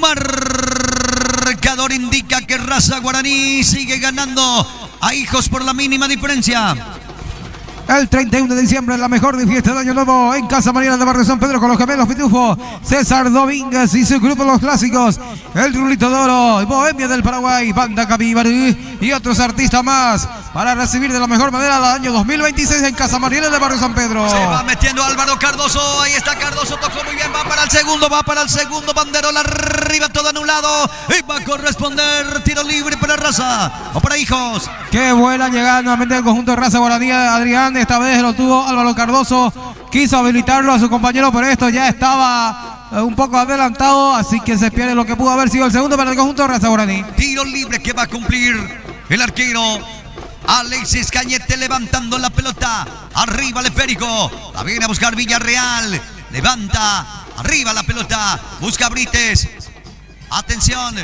Marcador indica que Raza Guaraní sigue ganando a Hijos por la mínima diferencia. El 31 de diciembre, la mejor de fiesta de Año Nuevo en Casa Mariana de Barrio San Pedro con los gemelos Pitufo, César Domínguez y su grupo Los Clásicos, el Rulito de Oro, Bohemia del Paraguay, Banda Capibarú y otros artistas más para recibir de la mejor manera el año 2026 en Casa Mariana de Barrio San Pedro. Se va metiendo Álvaro Cardoso, ahí está Cardoso, tocó muy bien, va para el segundo, banderol arriba, todo anulado, y va a corresponder tiro libre para Raza o para Hijos. Qué buena llegada nuevamente del conjunto de Raza Guaraní, Adrián. Esta vez lo tuvo Álvaro Cardoso, quiso habilitarlo a su compañero, pero esto ya estaba un poco adelantado, así que se pierde lo que pudo haber sido el segundo para el conjunto de Raza Guaraní. Tiro libre que va a cumplir el arquero Alexis Cañete, levantando la pelota, arriba el esférico, la viene a buscar Villarreal, levanta, arriba la pelota, busca Brites, atención,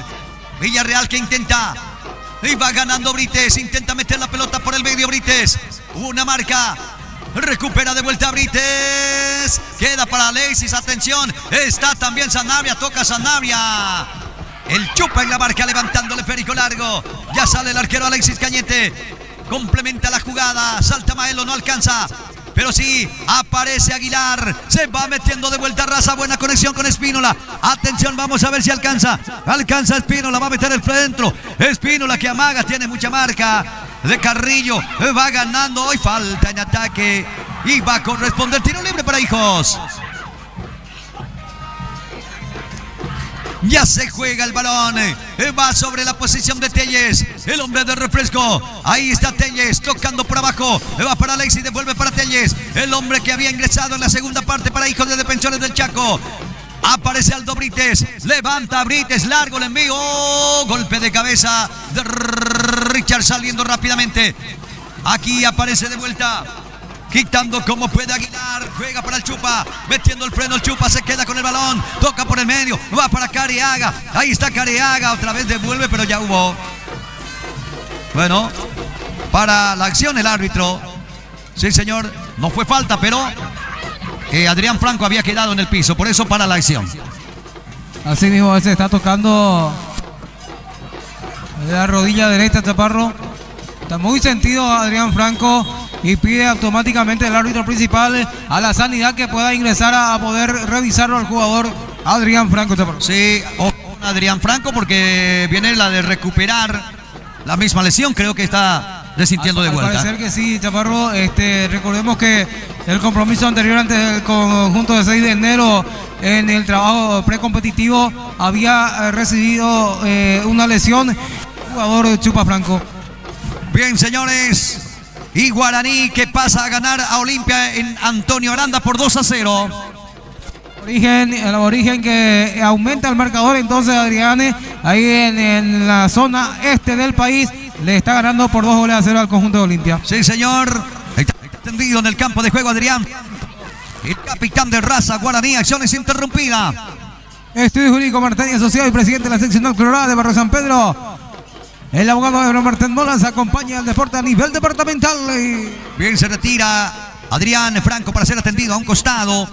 Villarreal que intenta, y va ganando Brites, intenta meter la pelota por el medio Brites, una marca, recupera de vuelta Brites, queda para Alexis, atención, está también Sanabria, toca Sanabria, el Chupa en la marca levantando el esférico largo, ya sale el arquero Alexis Cañete, complementa la jugada, salta Maelo, no alcanza, pero sí, aparece Aguilar, se va metiendo de vuelta Raza, buena conexión con Espínola, atención, vamos a ver si alcanza Espínola, va a meter el dentro, Espínola que amaga, tiene mucha marca de Carrillo, va ganando, hoy falta en ataque, y va a corresponder tiro libre para Hijos. Ya se juega el balón, va sobre la posición de Telles, el hombre de refresco, ahí está Telles, tocando por abajo, va para Alexis, devuelve para Telles, el hombre que había ingresado en la segunda parte para Hijos de Defensores del Chaco, aparece Aldo Brites, levanta Brites, largo el envío, golpe de cabeza de Richard saliendo rápidamente, aquí aparece de vuelta, quitando como puede Aguilar, juega para el Chupa, metiendo el freno el Chupa, se queda con el balón, toca por el medio, va para Careaga, ahí está Careaga, otra vez devuelve, pero ya hubo, bueno, para la acción el árbitro, sí señor, no fue falta, pero Adrián Franco había quedado en el piso, por eso para la acción. Así mismo se está tocando la rodilla derecha, Chaparro, está muy sentido Adrián Franco, y pide automáticamente el árbitro principal a la sanidad que pueda ingresar a poder revisarlo al jugador Adrián Franco. Sí, Adrián Franco, porque viene la de recuperar la misma lesión, creo que está resintiendo de vuelta. Parece que sí, Chaparro, recordemos que el compromiso anterior ante el conjunto de 6 de enero en el trabajo precompetitivo había recibido una lesión, el jugador Chupa Franco. Bien, señores, y Guaraní que pasa a ganar a Olimpia en Antonio Aranda por 2-0. El origen que aumenta el marcador, entonces Adrián, ahí en la zona este del país, le está ganando por 2-0 al conjunto de Olimpia. Sí, señor, está tendido en el campo de juego Adrián, el capitán de Raza Guaraní, acciones interrumpidas. Estudio Jurídico Martínez, asociado y presidente de la sección doctoral de Barrio San Pedro. El abogado Ebro Martín Molas acompaña al deporte a nivel departamental. Bien, se retira Adrián Franco para ser atendido a un costado.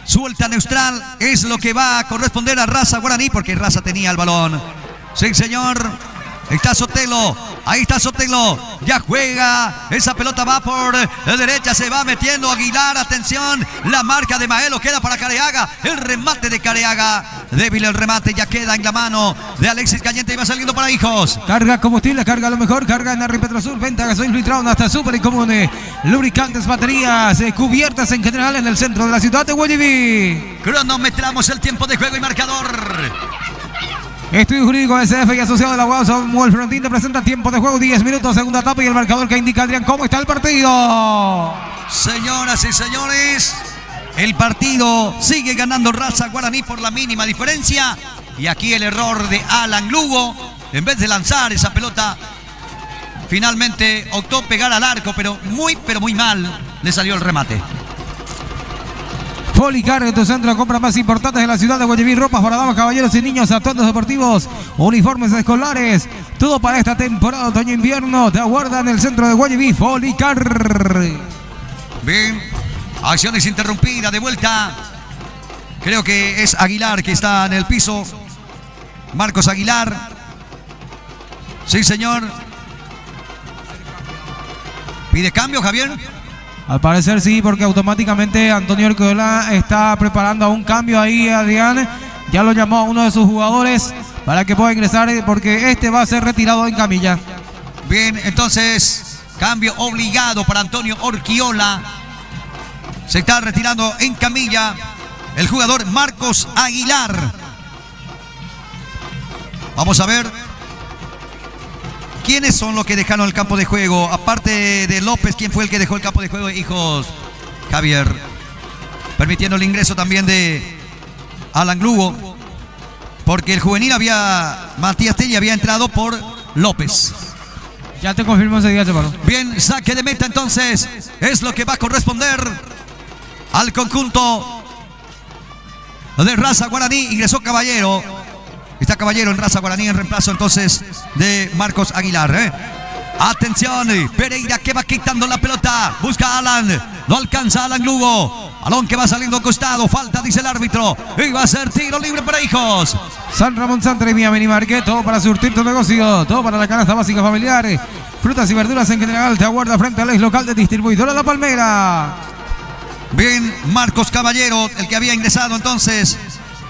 Suelta neutral, es lo que va a corresponder a Raza Guaraní, porque Raza tenía el balón. Sí, señor. Está Sotelo, ahí está Sotelo, ya juega, esa pelota va por la derecha, se va metiendo Aguilar, atención, la marca de Maelo queda para Careaga, el remate de Careaga, débil el remate, ya queda en la mano de Alexis Cañete y va saliendo para Hijos. Carga combustible, carga lo mejor, carga en Arri Petrosur, venta gasoil filtrado hasta súper y común, lubricantes, baterías, cubiertas en general en el centro de la ciudad de Guayaquil. Cronometramos el tiempo de juego y marcador. Estudio Jurídico SF y asociado del abogado Samuel Frontín te presenta tiempo de juego, 10 minutos, segunda etapa y el marcador que indica Adrián cómo está el partido. Señoras y señores, el partido sigue ganando Raza Guaraní por la mínima diferencia. Y aquí el error de Alan Lugo, en vez de lanzar esa pelota, finalmente optó pegar al arco, pero muy mal le salió el remate. Policar, tu centro de compras más importantes de la ciudad de Guayaquil, ropas para damas, caballeros y niños, atuendos deportivos, uniformes escolares, todo para esta temporada otoño-invierno, te aguarda en el centro de Guayaquil, Policar. Bien, acciones interrumpidas, de vuelta, creo que es Aguilar que está en el piso, Marcos Aguilar. Sí, señor. ¿Pide cambio, Javier? Al parecer sí, porque automáticamente Antonio Orquiola está preparando un cambio ahí, Adrián. Ya lo llamó a uno de sus jugadores para que pueda ingresar, porque este va a ser retirado en camilla. Bien, entonces, cambio obligado para Antonio Orquiola. Se está retirando en camilla el jugador Marcos Aguilar. Vamos a ver quiénes son los que dejaron el campo de juego. Aparte de López, ¿quién fue el que dejó el campo de juego? Hijos, Javier. Permitiendo el ingreso también de Alan Lugo, porque el juvenil Matías Telli había entrado por López. Ya te confirmo ese día, hermano. Bien, saque de meta entonces. Es lo que va a corresponder al conjunto de Raza Guaraní. Ingresó Caballero. Está Caballero en Raza Guaraní en reemplazo entonces de Marcos Aguilar. Atención, Pereira que va quitando la pelota. Busca a Alan. No alcanza Alan Lugo. Balón que va saliendo a costado. Falta, dice el árbitro. Y va a ser tiro libre para Hijos. San Ramón Santre, Mía Minimarket. Todo para surtir tu negocio. Todo para la canasta básica familiar. Frutas y verduras en general. Te aguarda frente al ex local de distribuidora La Palmera. Bien, Marcos Caballero, el que había ingresado entonces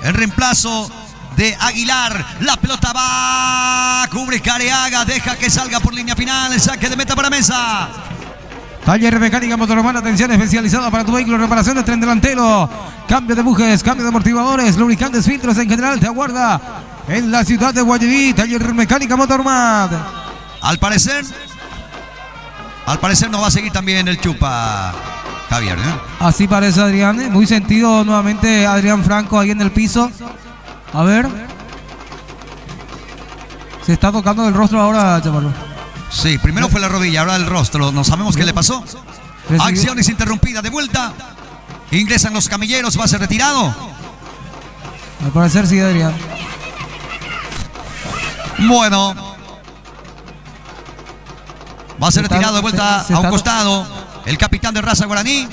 en reemplazo de Aguilar. La pelota va, cubre Careaga, deja que salga por línea final. El saque de meta para Mesa. Taller Mecánica Motoromana, atención especializada para tu vehículo, reparaciones, tren delantero, cambio de bujes, cambio de amortiguadores, lubricantes, filtros en general. Te aguarda en la ciudad de Guayaquil. Taller Mecánica Motoromad. Al parecer nos va a seguir también el Chupa, Javier, ¿eh? Así parece, Adrián. Muy sentido nuevamente Adrián Franco ahí en el piso. A ver. Se está tocando el rostro ahora, chaval. Sí, primero fue la rodilla, ahora el rostro. No sabemos qué le pasó. Acciones interrumpidas de vuelta. Ingresan los camilleros, va a ser retirado. Al parecer sí, Adrián. Bueno. Va a ser retirado de vuelta a un costado. El capitán de Raza Guaraní,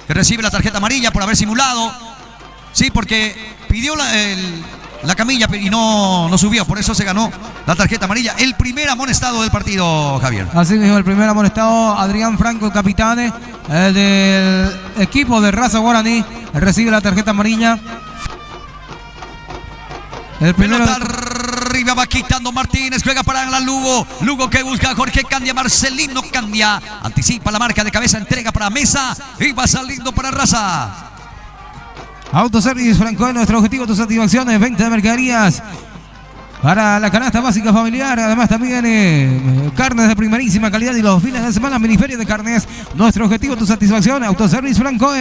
que recibe la tarjeta amarilla por haber simulado. Sí, porque pidió la camilla y no subió, por eso se ganó la tarjeta amarilla. El primer amonestado del partido, Javier. Así mismo, el primer amonestado, Adrián Franco, el capitán del equipo de Raza Guaraní, recibe la tarjeta amarilla. El primero. Pelota arriba, va quitando Martínez, juega para Alan Lugo. Lugo que busca a Jorge Candia, Marcelino Candia. Anticipa la marca de cabeza, entrega para Mesa y va saliendo para Raza. Autoservice Franco, nuestro objetivo, tus satisfacciones, venta de mercaderías para la canasta básica familiar. Además también carnes de primerísima calidad y los fines de semana miniferia de carnes. Nuestro objetivo, tu satisfacción, Autoservice Franco.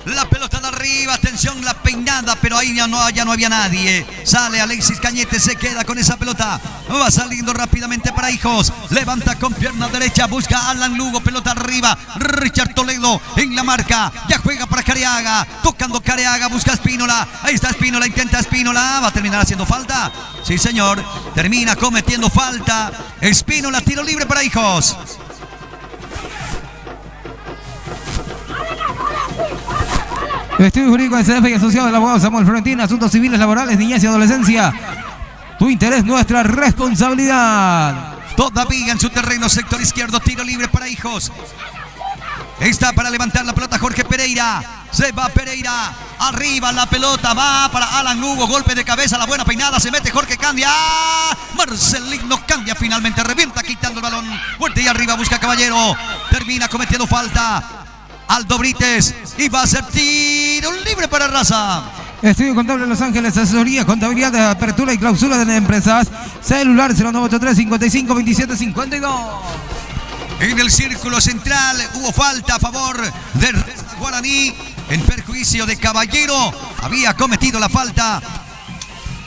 La pelota de arriba, atención, la peinada, pero ahí ya no había nadie. Sale Alexis Cañete, se queda con esa pelota. Va saliendo rápidamente para Hijos. Levanta con pierna derecha, busca a Alan Lugo, pelota arriba. Richard Toledo en la marca. Ya juega para Careaga. Tocando Careaga, busca a Espínola. Ahí está Espínola, intenta Espínola. Va a terminar haciendo falta. Sí, señor. Termina cometiendo falta. Espínola, tiro libre para Hijos. Estudio Jurídico SF y asociado del abogado Samuel Florentín, asuntos civiles, laborales, niñez y adolescencia. Tu interés, nuestra responsabilidad. Todavía en su terreno, sector izquierdo, tiro libre para Hijos. Está para levantar la pelota Jorge Pereira. Se va Pereira. Arriba la pelota, va para Alan Lugo. Golpe de cabeza, la buena peinada. Se mete Jorge Candia. Marcelino Candia finalmente revienta quitando el balón. Fuerte y arriba busca Caballero. Termina cometiendo falta Aldo Brites. Y va a ser tiro libre para Raza. Estudio Contable Los Ángeles, asesoría, contabilidad de apertura y clausura de empresas. Celular 0983 55 27 52. En el círculo central hubo falta a favor de Guaraní en perjuicio de Caballero. Había cometido la falta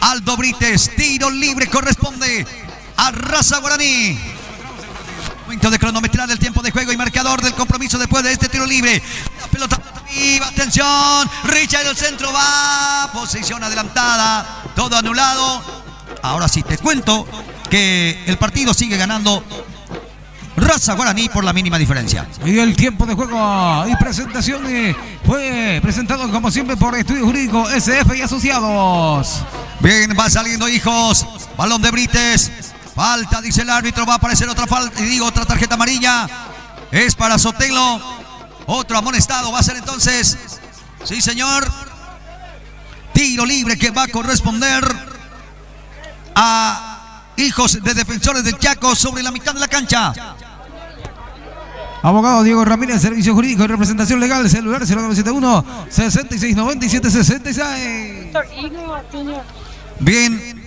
Aldo Brites. Tiro libre corresponde a Raza Guaraní. Momento de cronometrar el tiempo de juego y marcador del compromiso después de este tiro libre. La pelota arriba, atención. Richard del centro va. Posición adelantada. Todo anulado. Ahora sí te cuento que el partido sigue ganando Raza Guaraní por la mínima diferencia. Y el tiempo de juego y presentación fue presentado como siempre por Estudio Jurídico SF y Asociados. Bien, va saliendo Hijos. Balón de Brites. Falta, dice el árbitro. Va a aparecer otra falta. Y digo, otra tarjeta amarilla. Es para Sotelo. Otro amonestado va a ser entonces. Sí, señor. Tiro libre que va a corresponder a Hijos de Defensores del Chaco sobre la mitad de la cancha. Abogado Diego Ramírez, Servicio Jurídico y Representación Legal, celular 0971-6697-66. Bien.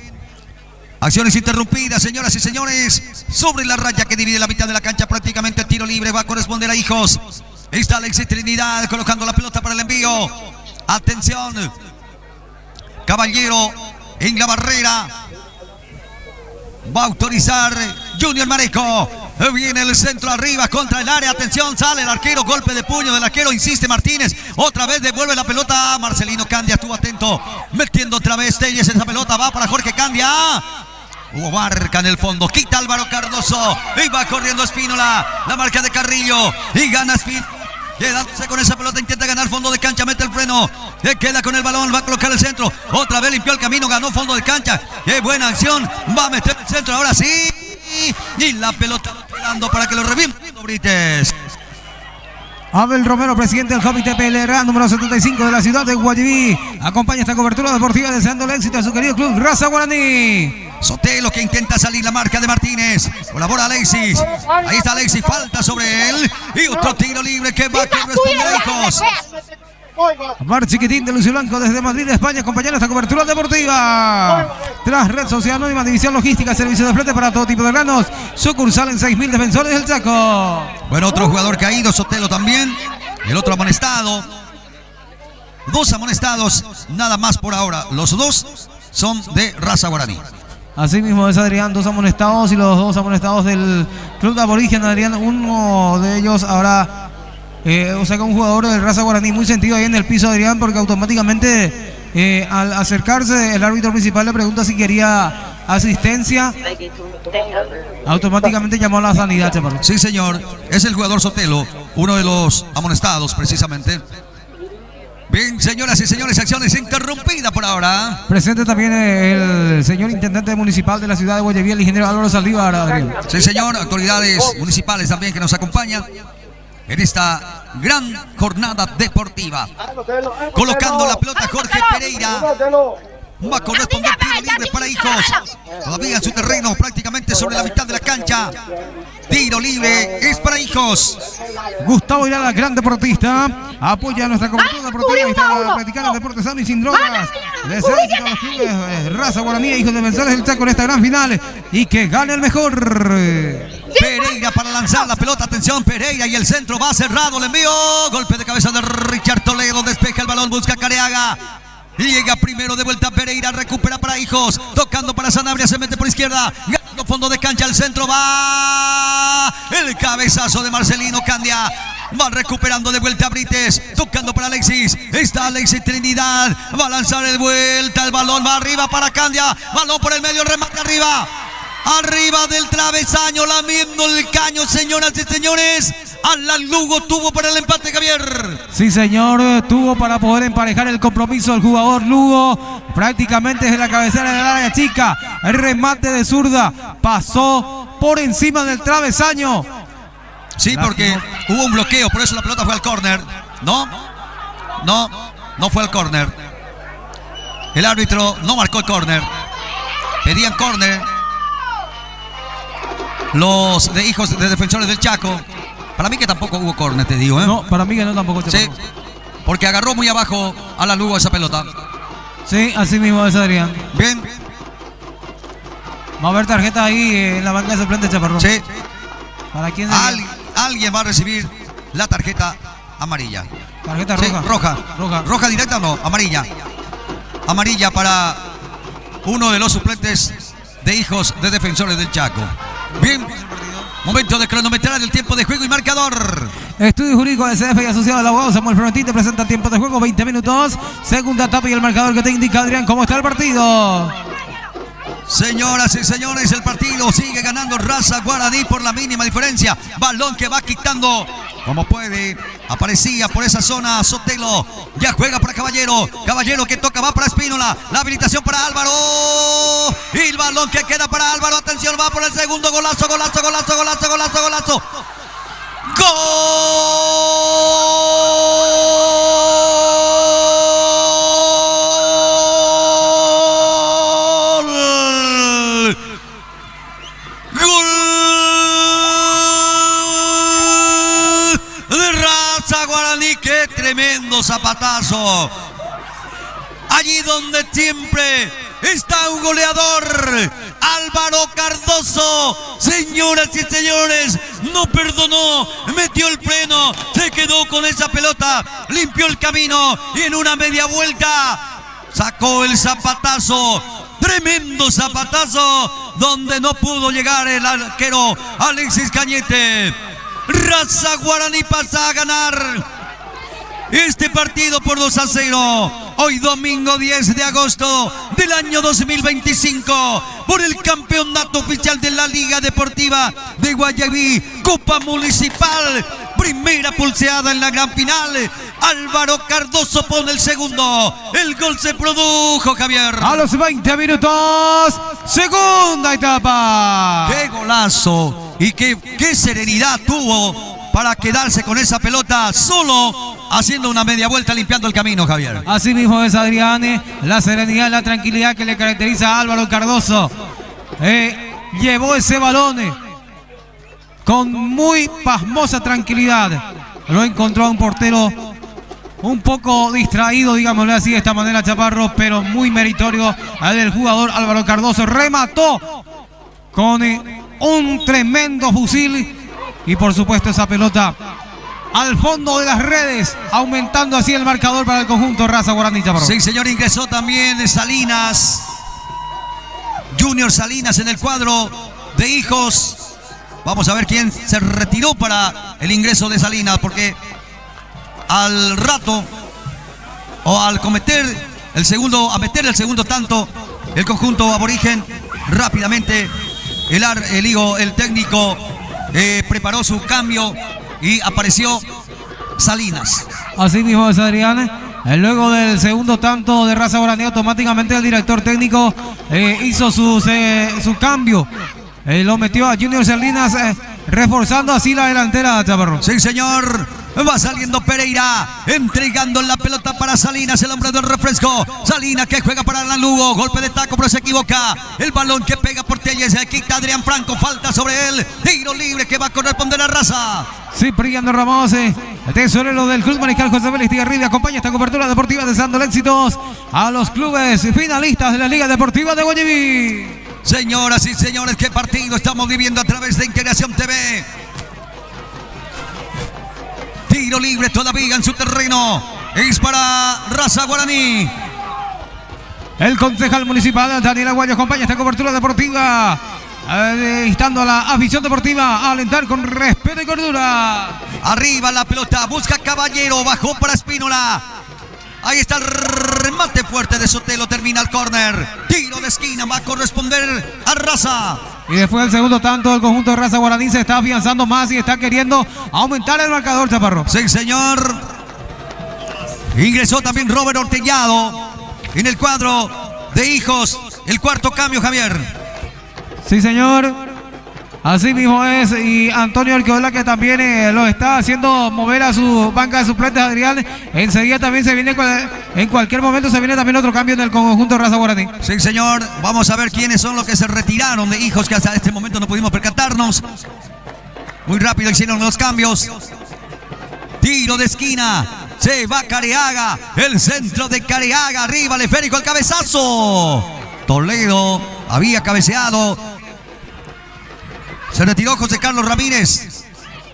Acciones interrumpidas, señoras y señores. Sobre la raya que divide la mitad de la cancha, prácticamente el tiro libre va a corresponder a Hijos. Está Alexis Trinidad colocando la pelota para el envío. Atención. Caballero en la barrera. Va a autorizar Junior Mareco. Viene el centro arriba contra el área. Atención, sale el arquero. Golpe de puño del arquero. Insiste Martínez. Otra vez devuelve la pelota. Marcelino Candia estuvo atento. Metiendo otra vez Telles. Esa pelota va para Jorge Candia. Hubo marca en el fondo. Quita Álvaro Cardoso. Y va corriendo Espínola. La marca de Carrillo. Y gana Espínola. Quedándose con esa pelota, intenta ganar fondo de cancha, mete el freno, se queda con el balón, va a colocar el centro, otra vez limpió el camino, ganó fondo de cancha, qué buena acción, va a meter el centro, ahora sí, y la pelota esperando para que lo reviente Brites. Abel Romero, presidente del Comité PLRA número 75 de la ciudad de Guayaquil, acompaña esta cobertura deportiva deseando el éxito a su querido club Raza Guaraní. Sotelo que intenta salir, la marca de Martínez. Colabora Alexis. Ahí está Alexis, falta sobre él. Y otro tiro libre que va a corresponder a Hijos. Mar Chiquitín de Lucio Blanco desde Madrid, España, acompañando esta cobertura deportiva. Tras Red Social Anónima, División Logística, Servicio de Flete para todo tipo de granos. Sucursal en 6.000 Defensores del Chaco. Bueno, otro jugador caído, Sotelo también. El otro amonestado. Dos amonestados, nada más por ahora. Los dos son de Raza Guaraní. Así mismo es Adrián, dos amonestados y los dos amonestados del club de aborigen. Adrián, uno de ellos ahora saca un jugador de Raza Guaraní muy sentido ahí en el piso, Adrián, porque automáticamente al acercarse el árbitro principal le pregunta si quería asistencia. Automáticamente llamó a la sanidad, chaparro. Sí, señor, es el jugador Sotelo, uno de los amonestados precisamente. Bien, señoras y señores, acciones interrumpidas por ahora. Presente también el señor intendente municipal de la ciudad de Guayaquil, el ingeniero Álvaro Saldívar, Adrián. Sí, señor, autoridades municipales también que nos acompañan en esta gran jornada deportiva. Colocando la pelota Jorge Pereira. Va a corresponder tiro libre para Hijos. Todavía en su terreno, prácticamente sobre la mitad de la cancha. Tiro libre es para Hijos. Gustavo Irala, gran deportista, apoya a nuestra cobertura deportiva y está practicando deporte sano y sin drogas. Les éxito a los clubes Raza Guaraní, Hijos Defensores del Chaco en esta gran final y que gane el mejor. Pereira para lanzar la pelota, atención Pereira y el centro va cerrado, le envío. Golpe de cabeza de Richard Toledo, despeja el balón, busca Careaga. Llega primero de vuelta Pereira, recupera para Hijos, tocando para Sanabria, se mete por izquierda, ganando fondo de cancha, el centro va, el cabezazo de Marcelino Candia, va recuperando de vuelta a Brites, tocando para Alexis, está Alexis Trinidad, va a lanzar de vuelta, el balón va arriba para Candia, balón por el medio, remate arriba. Arriba del travesaño, lamiendo el caño, señoras y señores. Alan Lugo tuvo para el empate, Javier. Sí, señor, tuvo para poder emparejar el compromiso el jugador Lugo. Prácticamente desde la cabecera del área chica. El remate de zurda pasó por encima del travesaño. Sí, porque hubo un bloqueo, por eso la pelota fue al córner. No fue al córner. El árbitro no marcó el córner. Pedían córner los de Hijos de Defensores del Chaco. Para mí que tampoco hubo córner, te digo, ¿eh? No, para mí que no tampoco. Sí, porque agarró muy abajo a la Lugo esa pelota. Sí, así mismo es, Adrián. Bien. Va a haber tarjeta ahí en la banca de suplente, Chaparrón. Sí. ¿Para quién? Alguien va a recibir la tarjeta amarilla. Tarjeta roja. Sí, roja directa o no, amarilla. Amarilla para uno de los suplentes de Hijos de Defensores del Chaco. Bien, momento de cronometrar el tiempo de juego y marcador. Estudio Jurídico de CDF y asociado al abogado Samuel Florentín te presenta tiempo de juego, 20 minutos. Segunda etapa y el marcador que te indica, Adrián, cómo está el partido. Señoras y señores, el partido sigue ganando Raza Guaraní por la mínima diferencia. Balón que va quitando como puede. Aparecía por esa zona Sotelo. Ya juega para Caballero. Caballero que toca, va para Espínola. La habilitación para Álvaro. Y el balón que queda para Álvaro. Atención, va por el segundo. Golazo, golazo, golazo, golazo, golazo, golazo. ¡Gol! ¡Gol! De Raza Guaraní. ¡Qué tremendo zapatazo! Allí donde siempre está un goleador, Álvaro Cardoso. Señoras y señores, no perdonó, metió el freno, se quedó con esa pelota, limpió el camino y en una media vuelta sacó el zapatazo. Tremendo zapatazo donde no pudo llegar el arquero Alexis Cañete. Raza Guaraní pasa a ganar este partido por 2-0. Hoy domingo 10 de agosto del año 2025 por el campeonato oficial de la Liga Deportiva de Guayaquil, Copa Municipal, primera pulseada en la gran final. Álvaro Cardoso pone el segundo. El gol se produjo, Javier. A los 20 minutos, segunda etapa. ¡Qué golazo! Y qué serenidad tuvo para quedarse con esa pelota solo, haciendo una media vuelta, limpiando el camino, Javier. Así mismo es, Adrián, la serenidad, la tranquilidad que le caracteriza a Álvaro Cardoso. Llevó ese balón con muy pasmosa tranquilidad. Lo encontró a un portero un poco distraído, digámosle así de esta manera, Chaparro, pero muy meritorio el jugador Álvaro Cardoso. Remató con un tremendo fusil y por supuesto esa pelota al fondo de las redes, aumentando así el marcador para el conjunto Raza Guaraní, Chaparro. Sí, señor, ingresó también Salinas, Junior Salinas en el cuadro de Hijos. Vamos a ver quién se retiró para el ingreso de Salinas, porque al rato o al meter el segundo tanto, el conjunto aborigen rápidamente el técnico preparó su cambio y apareció Salinas. Así mismo es, Adrián. Luego del segundo tanto de Raza Guaraní, automáticamente el director técnico hizo su cambio. Lo metió a Junior Salinas, reforzando así la delantera, Chaparro. Sí, señor. Va saliendo Pereira, entregando la pelota para Salinas, el hombre del refresco. Salinas que juega para Alan Lugo, golpe de taco pero se equivoca. El balón que pega por Telles, se quita Adrián Franco, falta sobre él. Tiro libre que va a corresponder a Raza. Cipriano Ramos, el tesorero del Club Mariscal José Félix Tigarribia, acompaña esta cobertura deportiva deseando éxitos a los clubes finalistas de la Liga Deportiva de Guayaquil. Señoras y señores, qué partido estamos viviendo a través de Integración TV. Tiro libre todavía en su terreno. Es para Raza Guaraní. El concejal municipal Daniel Aguayo acompaña esta cobertura deportiva, instando a la afición deportiva a alentar con respeto y cordura. Arriba la pelota, busca Caballero, bajó para Espínola. Ahí está el remate fuerte de Sotelo, termina el córner. Tiro de esquina, va a corresponder a Raza. Y después del segundo tanto, el conjunto de Raza Guaraní se está afianzando más y está queriendo aumentar el marcador, Chaparro. Sí, señor. Ingresó también Robert Ortellado en el cuadro de Hijos. El cuarto cambio, Javier. Sí, señor. Así mismo es. Y Antonio Arqueola, que también lo está haciendo mover a su banca de suplentes, Adrián. Enseguida también se viene, en cualquier momento se viene también otro cambio en el conjunto de Raza Guaraní. Sí, señor. Vamos a ver quiénes son los que se retiraron de Hijos, que hasta este momento no pudimos percatarnos. Muy rápido hicieron los cambios. Tiro de esquina. Se va Careaga. El centro de Careaga. Arriba Leférico, el cabezazo. Toledo había cabeceado. Se retiró José Carlos Ramírez.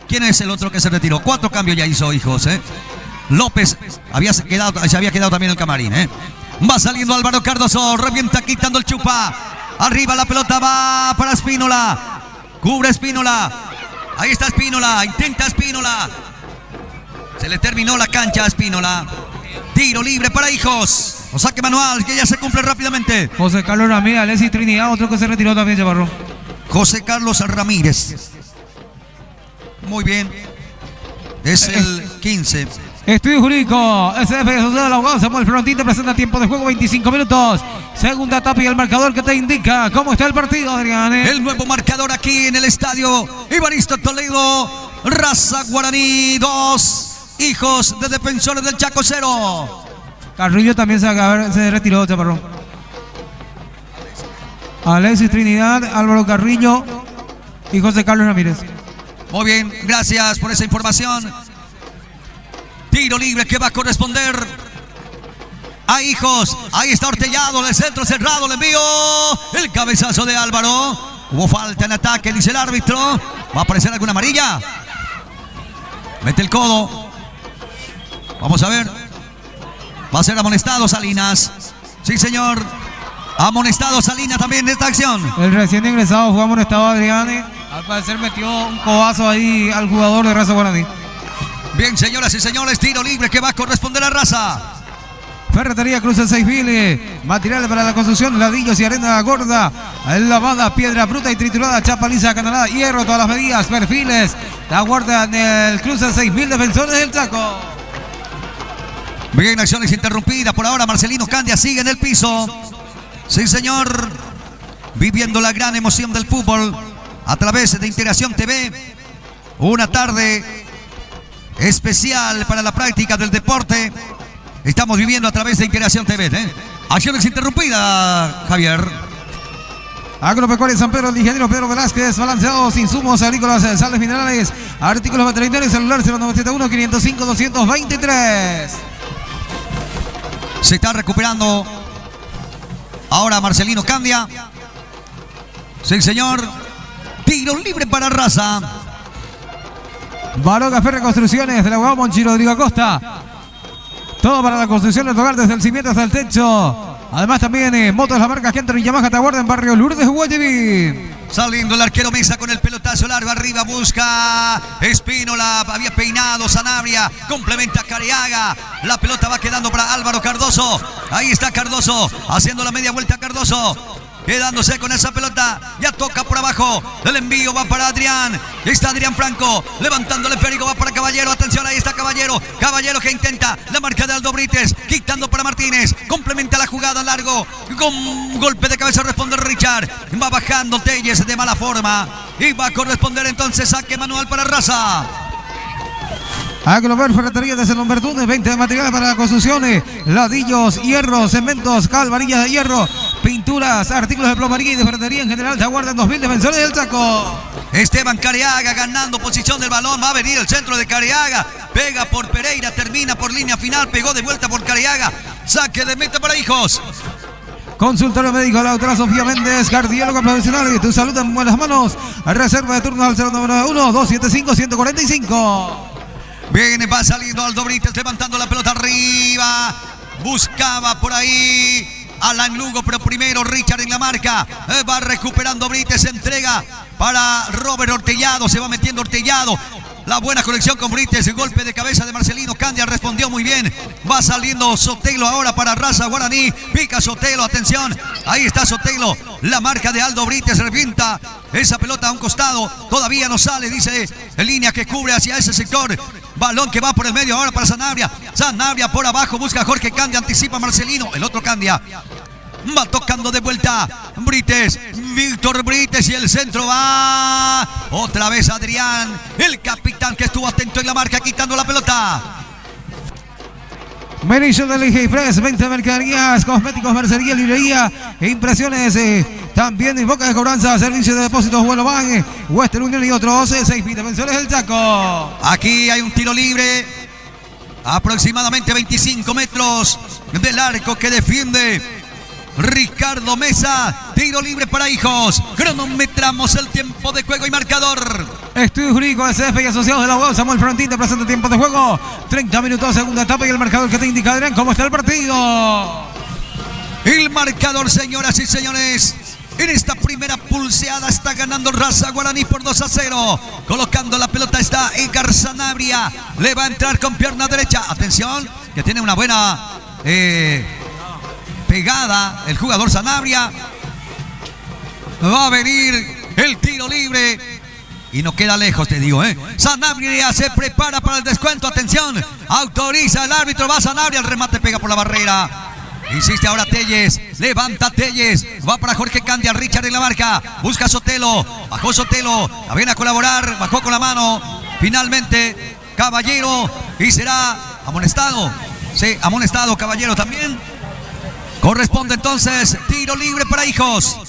¿Quién es el otro que se retiró? 4 cambios ya hizo Hijos. López se había quedado también en el camarín. Va saliendo Álvaro Cardoso. Revienta quitando el chupa. Arriba la pelota va para Espínola. Cubre Espínola. Ahí está Espínola. Intenta Espínola. Se le terminó la cancha a Espínola. Tiro libre para Hijos. O saque manual que ya se cumple rápidamente. José Carlos Ramírez, Alexis Trinidad, otro que se retiró también, Chaparro. José Carlos Ramírez. Muy bien. Es el 15. Estudio jurídico, SF Asociado del Abogado Samuel Frontín te presenta tiempo de juego 25 minutos. Segunda etapa y el marcador que te indica cómo está el partido, Adrián. El nuevo marcador aquí en el estadio Evaristo Toledo. Raza Guaraní 2, Hijos de Defensores del Chaco 0. Carrillo también se retiró, Chaparrón. Alexis Trinidad, Álvaro Carrillo y José Carlos Ramírez. Muy bien, gracias por esa información. Tiro libre que va a corresponder a Hijos. Ahí está Ortellado, en el centro cerrado, le envío el cabezazo de Álvaro. Hubo falta en ataque, dice el árbitro. ¿Va a aparecer alguna amarilla? Mete el codo. Vamos a ver. Va a ser amonestado Salinas. Sí, señor. Amonestado Salinas también en esta acción. El recién ingresado fue amonestado Adrián. Al parecer metió un codazo ahí al jugador de Raza Guaraní. Bien, señoras y señores, tiro libre que va a corresponder a Raza. Ferretería Cruz del 6000, materiales para la construcción, ladrillos y arena gorda, lavada, piedra bruta y triturada, chapa lisa, canalada, hierro, todas las medidas, perfiles, la guarda en el Cruz del 6000, Defensores del Chaco. Bien, acciones interrumpidas por ahora. Marcelino Candia sigue en el piso. Sí, señor, viviendo la gran emoción del fútbol a través de Integración TV. Una tarde especial para la práctica del deporte. Estamos viviendo a través de Integración TV. Acciones interrumpidas, Javier. Agropecuaria San Pedro, el ingeniero Pedro Velázquez, balanceados, insumos agrícolas, sales minerales, artículos veterinarios, celular 0971-505-223. Se está recuperando ahora Marcelino Candia. Sí, señor. Tiro libre para Raza. Barón Café Reconstrucciones del abogado Monchi Rodrigo Acosta. Todo para la construcción del hogar, desde el cimiento hasta el techo. Además también motos de la marca Kenton y Yamaha te aguarda en barrio Lourdes, Guayaquil. Saliendo el arquero Mesa con el pelotazo largo arriba, busca Espínola, había peinado Sanabria, complementa Careaga, la pelota va quedando para Álvaro Cardoso, ahí está Cardoso, haciendo la media vuelta Cardoso, quedándose con esa pelota, ya toca por abajo, el envío va para Adrián, está Adrián Franco, levantando el esférico, va para Caballero, atención, ahí está Caballero, Caballero que intenta la marca de Aldo Brites, quitando para Martínez, complementa la jugada largo, con golpe de cabeza responde Richard, va bajando Telles de mala forma, y va a corresponder entonces saque manual para Raza. Agrover Ferretería de San Bertúnez, 20 de materiales para la construcción, ladrillos, hierro, cementos, cal, varillas de hierro, pinturas, artículos de plomería y de ferretería en general. Te aguardan 2000 Defensores del Chaco. Esteban Careaga ganando posición del balón, va a venir el centro de Careaga, pega por Pereira, termina por línea final, pegó de vuelta por Careaga, saque de meta para Hijos. Consultorio médico de la doctora Sofía Méndez, cardióloga profesional y tu salud en buenas manos. Reserva de turno al 0991-275-145. Viene, va saliendo Aldo Brites, levantando la pelota arriba. Buscaba por ahí Alan Lugo, pero primero Richard en la marca. Va recuperando Brites, entrega para Robert Ortellado. Se va metiendo Ortellado. La buena conexión con Brites, el golpe de cabeza de Marcelino Candia, respondió muy bien. Va saliendo Sotelo ahora para Raza Guaraní. Pica Sotelo, atención. Ahí está Sotelo. La marca de Aldo Brites revienta esa pelota a un costado. Todavía no sale, dice en línea que cubre hacia ese sector. Balón que va por el medio ahora para Sanabria. Sanabria por abajo, busca a Jorge Candia, anticipa a Marcelino. El otro Candia. Va tocando de vuelta Brites, Víctor Brites y el centro va otra vez Adrián, el capitán que estuvo atento en la marca quitando la pelota. Menillo del Eje Express, 20 mercaderías, cosméticos, mercería, librería e impresiones. También en boca de cobranza, servicio de depósitos, vuelo van, Western Union y otros 6 Defensores del Chaco. Aquí hay un tiro libre, aproximadamente 25 metros del arco que defiende Ricardo Mesa. Tiro libre para Hijos. Cronometramos el tiempo de juego y marcador. Estudio jurídico de CF y asociados del abogado Samuel Frontín te presenta tiempo de juego 30 minutos, segunda etapa y el marcador que te indica, Adrián, cómo está el partido. El marcador, señoras y señores, en esta primera pulseada está ganando Raza Guaraní por 2-0. Colocando la pelota está Edgar Sanabria. Le va a entrar con pierna derecha. Atención, que tiene una buena pegada el jugador Sanabria. Va a venir el tiro libre. Y no queda lejos, te digo, Sanabria se prepara para el descuento. Atención, autoriza el árbitro. Va Sanabria, el remate pega por la barrera. Insiste ahora Telles, levanta Telles, va para Jorge Candia, Richard en la marca, busca Sotelo, bajó Sotelo, la viene a colaborar, bajó con la mano, finalmente Caballero y será amonestado, sí, amonestado Caballero también. Corresponde entonces tiro libre para Hijos.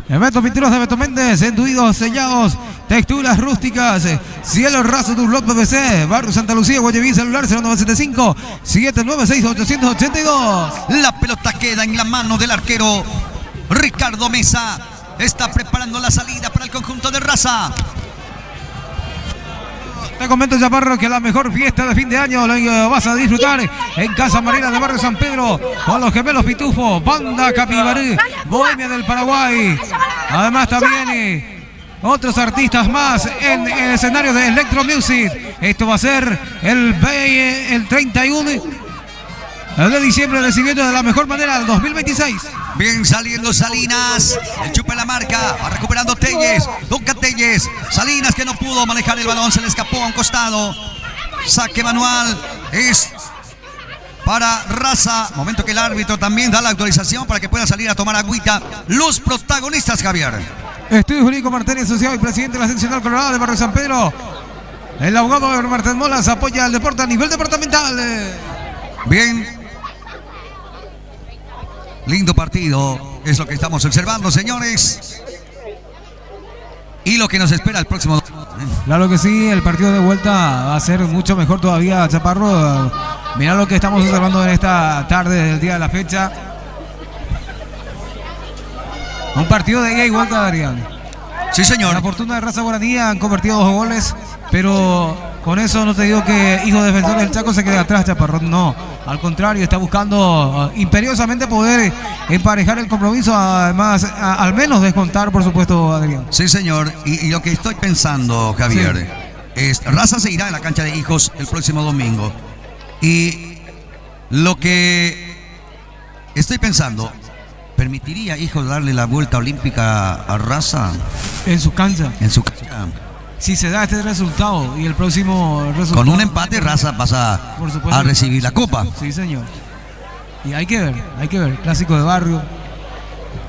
Eventos pinturas de Beto Méndez, enduidos, sellados, texturas rústicas, cielo raso, Durlot PVC, Barrio Santa Lucía, Guayaquil, celular 0975 796 882. La pelota queda en la mano del arquero Ricardo Mesa. Está preparando la salida para el conjunto de Raza. Te comento, Chaparro, que la mejor fiesta de fin de año lo vas a disfrutar en Casa Marina de Barrio San Pedro con los gemelos Pitufo, Banda Capibarú, Bohemia del Paraguay. Además también otros artistas más en el escenario de Electro Music. Esto va a ser el 31 de diciembre, recibiendo de la mejor manera el 2026. Bien saliendo Salinas, el chupa en la marca, va recuperando Telles, toca Telles, Salinas que no pudo manejar el balón, se le escapó a un costado, saque manual, es para Raza, momento que el árbitro también da la autorización para que pueda salir a tomar agüita los protagonistas, Javier. Estudio Jurídico Martínez, asociado y presidente de la seccional Colorado de Barrio San Pedro, el abogado Martín Molas apoya al deporte a nivel departamental. Bien. Lindo partido, es lo que estamos observando, señores. Y lo que nos espera el próximo. Claro que sí, el partido de vuelta va a ser mucho mejor todavía, Chaparro. Mirá lo que estamos observando en esta tarde del día de la fecha. Un partido de ida y vuelta, Adrián. Sí, señor. La fortuna de Raza Guaraní han convertido 2 goles, pero con eso no te digo que Hijo Defensor del Chaco se quede atrás, Chaparro. No, al contrario, está buscando imperiosamente poder emparejar el compromiso, además, al menos descontar, por supuesto, Adrián. Sí, señor. Y lo que estoy pensando, Javier, es Raza se irá en la cancha de Hijos el próximo domingo. Y lo que estoy pensando, ¿permitiría Hijos darle la vuelta olímpica a Raza? En su cancha. En su cancha. Si se da este resultado y el próximo resultado. Con un empate, Raza pasa a recibir la copa. Sí, señor. Y hay que ver. Clásico de barrio.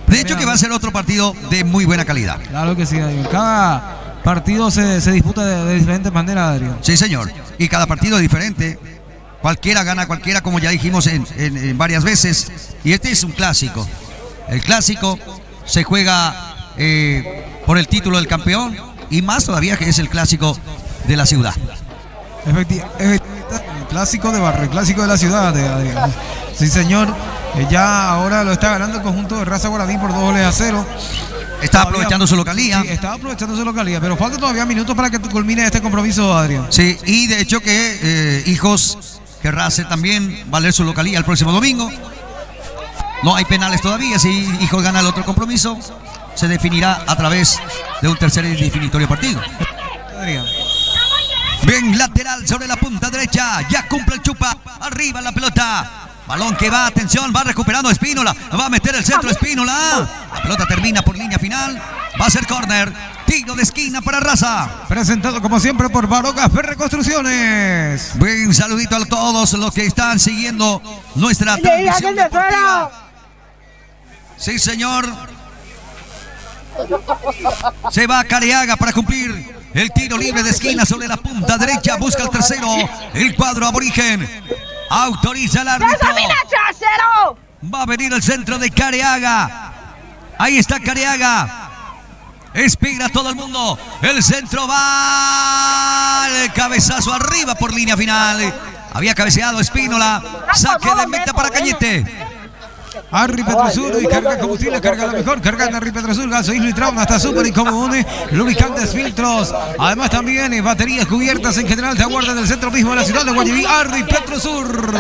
De hecho, que va a ser otro partido de muy buena calidad. Claro que sí, Adrián. Cada partido se disputa de diferentes maneras, Adrián. Sí, señor. Y cada partido es diferente. Cualquiera gana cualquiera, como ya dijimos en varias veces. Y este es un clásico. El clásico se juega por el título del campeón y más todavía que es el clásico de la ciudad. Efectivamente, el clásico de barrio, el clásico de la ciudad, Adrián. Sí, señor. Ya ahora lo está ganando el conjunto de Raza Guaraní por 2-0. Está aprovechando su localía. Sí, está aprovechando su localía, pero falta todavía minutos para que culmine este compromiso, Adrián. Sí, y de hecho que Hijos querrá hacer también valer su localía el próximo domingo. No hay penales todavía. Si Hijos gana el otro compromiso, se definirá a través de un tercer y definitorio partido. Adrián. Bien, lateral sobre la punta derecha. Ya cumple el chupa. Arriba la pelota. Balón que va, atención, va recuperando Espínola. Va a meter el centro Espínola. La pelota termina por línea final. Va a ser córner. Tiro de esquina para Raza. Presentado como siempre por Baroca Ferre Construcciones. Bien, saludito a todos los que están siguiendo nuestra transmisión deportiva. Sí, señor. Se va Careaga para cumplir el tiro libre de esquina sobre la punta derecha. Busca el tercero. El cuadro aborigen. Autoriza el árbitro. Va a venir el centro de Careaga. Ahí está Careaga. Espera todo el mundo. El centro va. El cabezazo arriba por línea final. Había cabeceado Espínola. Saque de meta para Cañete. Arri Petrosur y carga combustible, carga la mejor, carga en Arri Petrosur, gasoil y trauma, hasta súper incómodo, lubricantes, filtros, además también baterías cubiertas en general, te aguardan en el centro mismo de la ciudad de Guayaquil. Arri Petrosur.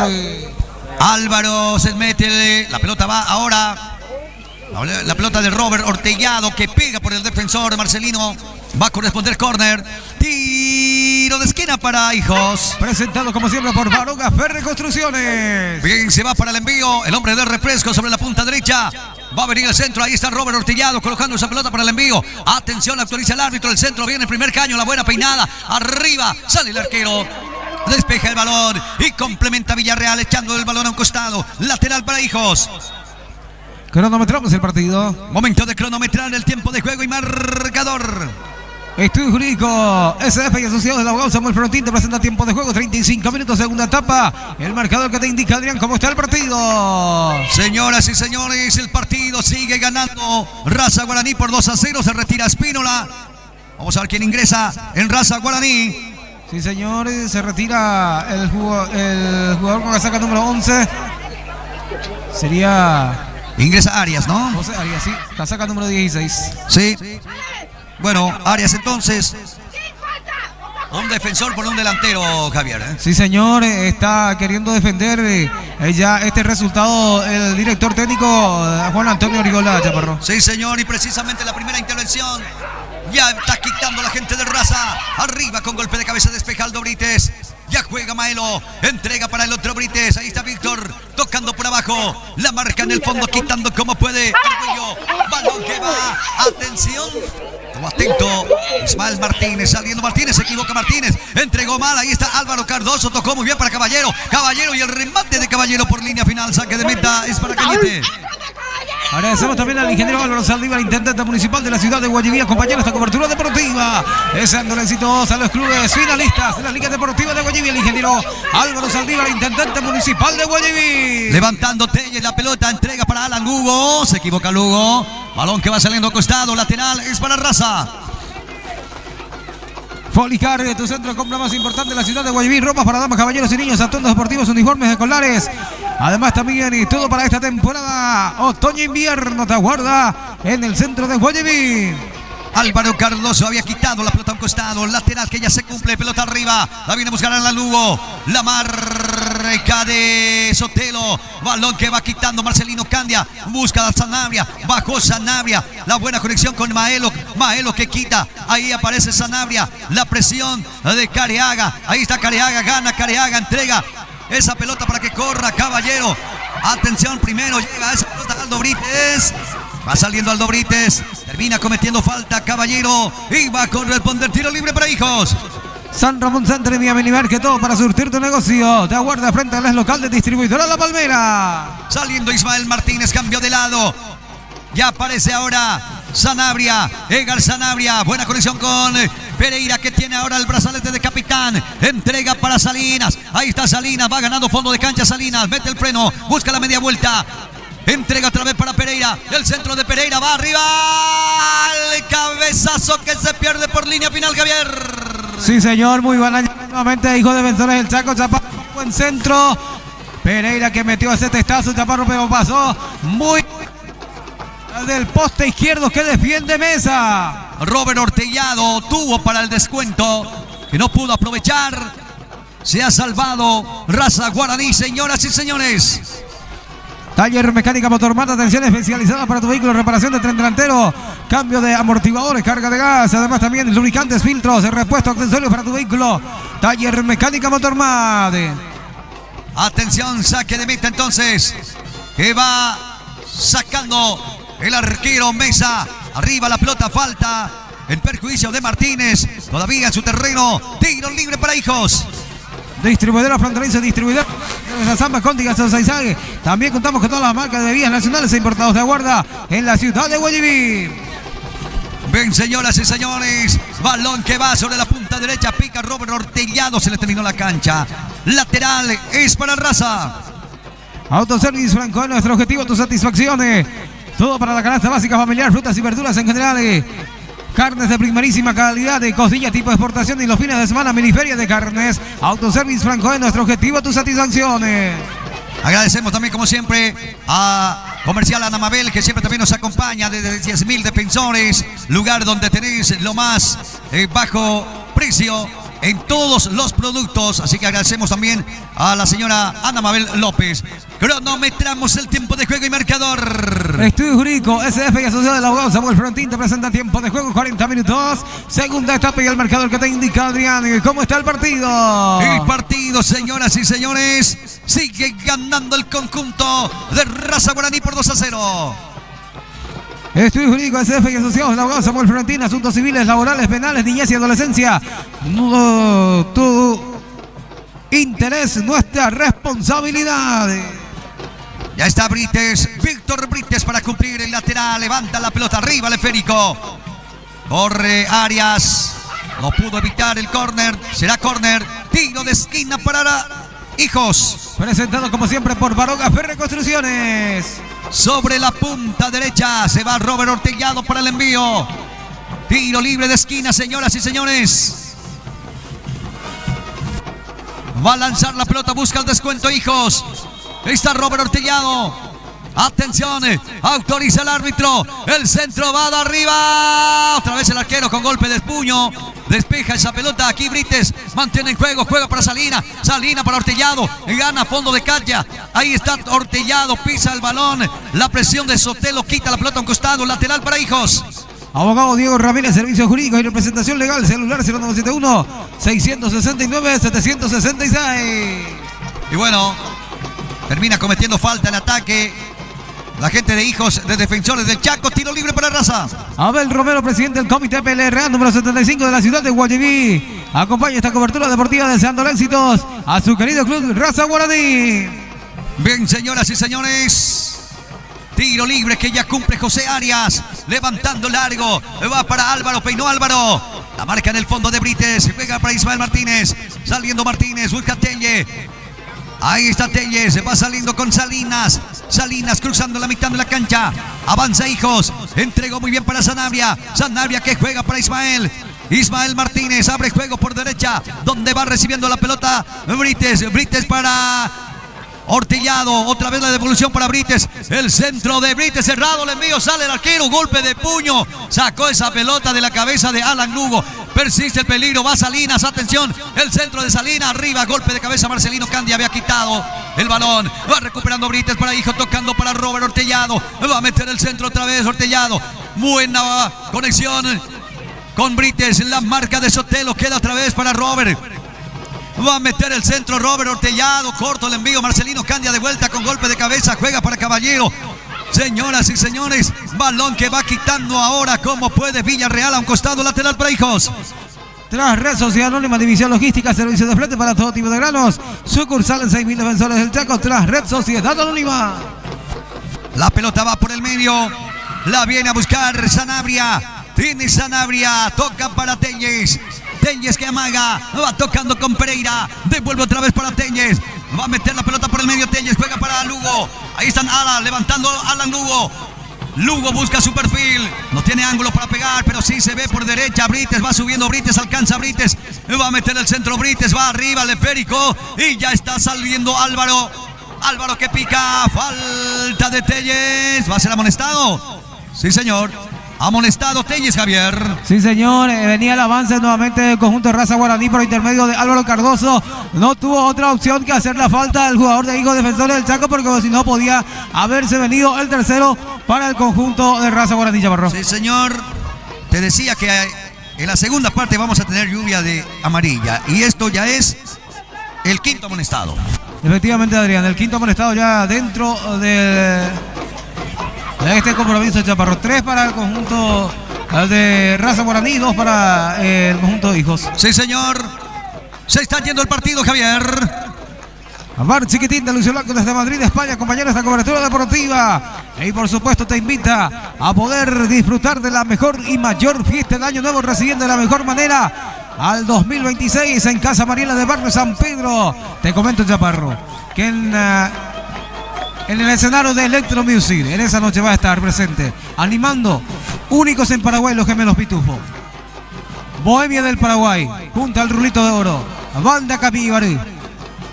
Álvaro se mete, la pelota va ahora, la pelota de Robert Ortellado que pega por el defensor Marcelino, va a corresponder córner, tiro tiro de esquina para Hijos. Presentado como siempre por Baroga Ferre Construcciones. Bien, se va para el envío. El hombre del refresco sobre la punta derecha. Va a venir el centro. Ahí está Robert Ortillado colocando esa pelota para el envío. Atención, actualiza el árbitro. El centro viene el primer caño. La buena peinada. Arriba sale el arquero. Despeja el balón y complementa Villarreal echando el balón a un costado. Lateral para Hijos. Cronometramos el partido. Momento de cronometrar el tiempo de juego y marcador. Estudio Jurídico SF y Asociados del abogado Samuel Frontín te presenta tiempo de juego, 35 minutos, segunda etapa. El marcador que te indica, Adrián, cómo está el partido. Señoras y señores, el partido sigue ganando Raza Guaraní por 2-0. Se retira Espínola. Vamos a ver quién ingresa en Raza Guaraní. Sí, señores, se retira el jugador con casaca número 11. Sería... Ingresa Arias, ¿no? José Arias, sí, casaca número 16. Sí. Bueno, Arias entonces. Un defensor por un delantero, Javier. Sí, señor, está queriendo defender ya este resultado el director técnico Juan Antonio Origola, Chaparro. Sí, señor, y precisamente la primera intervención. Ya está quitando la gente de Raza. Arriba con golpe de cabeza despeja Aldo Brites. Ya juega Maelo. Entrega para el otro Brites. Ahí está Víctor. Tocando por abajo. La marca en el fondo. Quitando como puede. Arguello. Balón que va. Atención. Estuvo atento. Ismael Martínez. Saliendo Martínez. Se equivoca Martínez. Entregó mal. Ahí está Álvaro Cardoso. Tocó muy bien para Caballero. Caballero y el remate de Caballero por línea final. Saque de meta. Es para Cañete. Agradecemos también al ingeniero Álvaro Saldívar, intendente municipal de la ciudad de Guayiví, acompañando esta cobertura deportiva, deseándole éxitos a los clubes finalistas de la Liga Deportiva de Guayiví. El ingeniero Álvaro Saldívar, intendente municipal de Guayiví. Levantando Telles la pelota, entrega para Alan Lugo. Se equivoca Lugo. Balón que va saliendo a costado, lateral, es para Raza. Folicar, tu centro de compra más importante de la ciudad de Guayiví. Ropas para damas, caballeros y niños, atuendos deportivos, uniformes escolares. Además también y todo para esta temporada otoño-invierno te aguarda en el centro de Guayiví. Álvaro Cardoso había quitado la pelota a un costado. Lateral que ya se cumple. Pelota arriba. La viene a buscar a la Lugo. La marca de Sotelo. Balón que va quitando Marcelino Candia. Busca a Sanabria. Bajó Sanabria. La buena conexión con Maelo. Maelo que quita. Ahí aparece Sanabria. La presión de Careaga. Ahí está Careaga. Gana Careaga. Entrega esa pelota para que corra Caballero. Atención, primero llega esa pelota Aldo Brites. Va saliendo Aldo Brites. Termina cometiendo falta Caballero. Y va a corresponder tiro libre para Hijos. San Ramón Center y Vía Minibar, que todo para surtir tu negocio. Te aguarda frente a la local de distribuidora La Palmera. Saliendo Ismael Martínez, cambio de lado. Ya aparece ahora Sanabria, Egar Sanabria. Buena conexión con Pereira, que tiene ahora el brazalete de capitán. Entrega para Salinas. Ahí está Salinas, va ganando fondo de cancha Salinas. Mete el freno, busca la media vuelta. Entrega otra vez para Pereira. El centro de Pereira va arriba. El cabezazo que se pierde por línea final, Javier. Sí, señor, muy buena. Nuevamente, hijo de defensores del Chaco, Chaparro. Buen centro. Pereira que metió ese testazo, Chaparro, pero pasó muy del poste izquierdo que defiende Mesa. Robert Ortellado tuvo para el descuento que no pudo aprovechar. Se ha salvado Raza Guaraní, señoras y señores. Taller Mecánica Motormata, atención especializada para tu vehículo, reparación de tren delantero, cambio de amortiguadores, carga de gas, además también lubricantes, filtros, repuesto, accesorios para tu vehículo. Taller Mecánica Motormata. Atención, saque de meta entonces, que va sacando el arquero Mesa. Arriba la pelota, falta en perjuicio de Martínez, todavía en su terreno. Tiro libre para Hijos. Distribuidora fronteriza, distribuidora de la Zamba Contiga Sosaizague. También contamos con todas las marcas de bebidas nacionales e importados de aguarda en la ciudad de Guayiví. Bien, señoras y señores, balón que va sobre la punta derecha, pica Robert Ortellado, se le terminó la cancha. Lateral es para Raza. Autoservice Franco, nuestro objetivo, tu satisfacción. Todo para la canasta básica familiar, frutas y verduras en general. Carnes de primerísima calidad, de costilla tipo exportación, y los fines de semana miniferia de carnes. Autoservice Franco, nuestro objetivo, tu satisfacción. Agradecemos también, como siempre, a Comercial Anamabel, que siempre también nos acompaña desde 10.000 defensores, lugar donde tenéis lo más bajo precio en todos los productos. Así que agradecemos también a la señora Ana Mabel López. Cronometramos el tiempo de juego y marcador. Estudio Jurídico SF y Asociado del Abogado Samuel Frontín te presenta tiempo de juego 40 minutos. Segunda etapa y el marcador que te indica Adrián. ¿Cómo está el partido? El partido, señoras y señores, sigue ganando el conjunto de Raza Guaraní por 2-0. Estudio Jurídico SF y Asociados del Abogado Samuel Frontín, asuntos civiles, laborales, penales, niñez y adolescencia. Tu interés, nuestra responsabilidad. Ya está Brites, Víctor Brites para cumplir el lateral. Levanta la pelota arriba el esférico. Corre Arias. No pudo evitar el córner. Será córner. Tiro de esquina para Hijos. Presentado como siempre por Baroga Ferre Construcciones. Sobre la punta derecha se va Robert Ortellado para el envío. Tiro libre de esquina, señoras y señores. Va a lanzar la pelota, busca el descuento Hijos. Ahí está Robert Ortellado. Atención, autoriza el árbitro. El centro va de arriba. Otra vez el arquero con golpe de puño. Despeja esa pelota. Aquí Brites mantiene en juego. Juega para Salina. Salina para Ortellado. Gana fondo de cancha. Ahí está Ortellado. Pisa el balón. La presión de Sotelo. Quita la pelota a un costado. Lateral para Hijos. Abogado Diego Ramírez, Servicios Jurídicos y Representación Legal. Celular 0971-669-766. Y bueno, termina cometiendo falta en ataque la gente de Hijos de Defensores del Chaco. Tiro libre para Raza. Abel Romero, presidente del Comité PLRA número 75 de la ciudad de Guayaquil, acompaña esta cobertura deportiva deseando éxitos a su querido club Raza Guaraní. Bien, señoras y señores, tiro libre que ya cumple José Arias, levantando largo, va para Álvaro, peinó Álvaro, la marca en el fondo de Brites, juega para Ismael Martínez, saliendo Martínez, busca Telle. Ahí está Telles, se va saliendo con Salinas. Salinas cruzando la mitad de la cancha. Avanza Hijos. Entregó muy bien para Sanabria. Sanabria que juega para Ismael. Ismael Martínez abre juego por derecha. Donde va recibiendo la pelota Brites. Brites para Ortellado. Otra vez la devolución para Brites. El centro de Brites cerrado. El envío, sale el arquero. Golpe de puño. Sacó esa pelota de la cabeza de Alan Lugo. Persiste el peligro, va Salinas, atención, el centro de Salinas, arriba, golpe de cabeza, Marcelino Candia había quitado el balón, va recuperando Brites para Hijo, tocando para Robert Ortellado, va a meter el centro otra vez Ortellado, buena conexión con Brites, la marca de Sotelo, queda otra vez para Robert, va a meter el centro Robert Ortellado, corto el envío, Marcelino Candia de vuelta con golpe de cabeza, juega para Caballero. Señoras y señores, balón que va quitando ahora como puede Villarreal a un costado, lateral para Hijos. Tras Red Sociedad Anónima, División Logística, Servicio de Flete para todo tipo de granos, sucursal en 6.000 Defensores del Chaco, tras Red Sociedad Anónima. La pelota va por el medio, la viene a buscar Sanabria, tiene Sanabria, toca para Telles. Telles que amaga, va tocando con Pereira, devuelve otra vez para Telles, va a meter la pelota por el medio, Telles juega para Lugo, ahí están Alan, levantando Alan Lugo, Lugo busca su perfil, no tiene ángulo para pegar, pero sí se ve por derecha, Brites va subiendo, Brites alcanza Brites, va a meter el centro Brites, va arriba el esférico y ya está saliendo Álvaro, Álvaro que pica, falta de Telles, ¿va a ser amonestado? Sí señor. Amonestado Telles, Javier. Sí, señor. Venía el avance nuevamente del conjunto de Raza Guaraní por intermedio de Álvaro Cardoso. No tuvo otra opción que hacer la falta al jugador de Hijos Defensores del Chaco, porque si no podía haberse venido el tercero para el conjunto de Raza Guaraní, Chaparro. Sí, señor. Te decía que en la segunda parte vamos a tener lluvia de amarilla. Y esto ya es el quinto amonestado. Efectivamente, Adrián. El quinto amonestado ya dentro de este compromiso, Chaparro. 3 para el conjunto de Raza Guaraní, 2 para el conjunto de Hijos. Sí, señor. Se está yendo el partido, Javier. Bar Chiquitín de Lucio Blanco desde Madrid, España, acompañando esta cobertura deportiva. Y por supuesto te invita a poder disfrutar de la mejor y mayor fiesta del Año Nuevo, recibiendo de la mejor manera al 2026 en Casa Mariela de Barrio San Pedro. Te comento, Chaparro, que en el escenario de Electro Music, en esa noche va a estar presente, animando, únicos en Paraguay, los Gemelos Pitufo, Bohemia del Paraguay, junto al Rulito de Oro, Banda Capibari.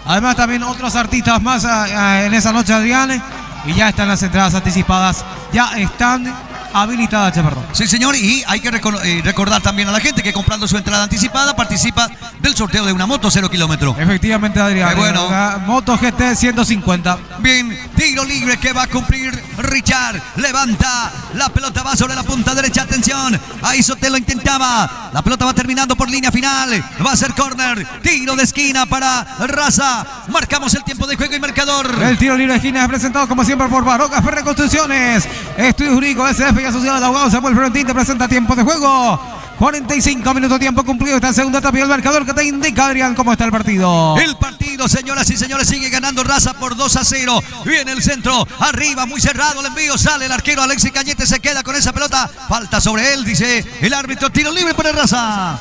Además también otros artistas más en esa noche, Adrián. Y ya están las entradas anticipadas, ya están habilitada, Chaparro. Sí, señor, y hay que recordar también a la gente que comprando su entrada anticipada participa del sorteo de una moto 0 kilómetros. Efectivamente, Adrián. Bueno. Moto GT 150. Bien, tiro libre que va a cumplir Richard. Levanta, la pelota va sobre la punta derecha. Atención, ahí Sotelo intentaba. La pelota va terminando por línea final. Va a ser córner. Tiro de esquina para Raza. Marcamos el tiempo de juego y marcador. El tiro libre de esquina es presentado como siempre por Barocas Ferre Construcciones. Estudio Jurídico SF y Asociado de Abogados Samuel Florentín te presenta tiempo de juego. 45 minutos tiempo cumplido. Esta segunda etapa y el marcador que te indica, Adrián, cómo está el partido. El partido, señoras y señores, sigue ganando Raza por 2-0. Viene el centro, arriba, muy cerrado el envío. Sale el arquero Alexis Cañete, se queda con esa pelota. Falta sobre él, dice el árbitro. Tiro libre para Raza.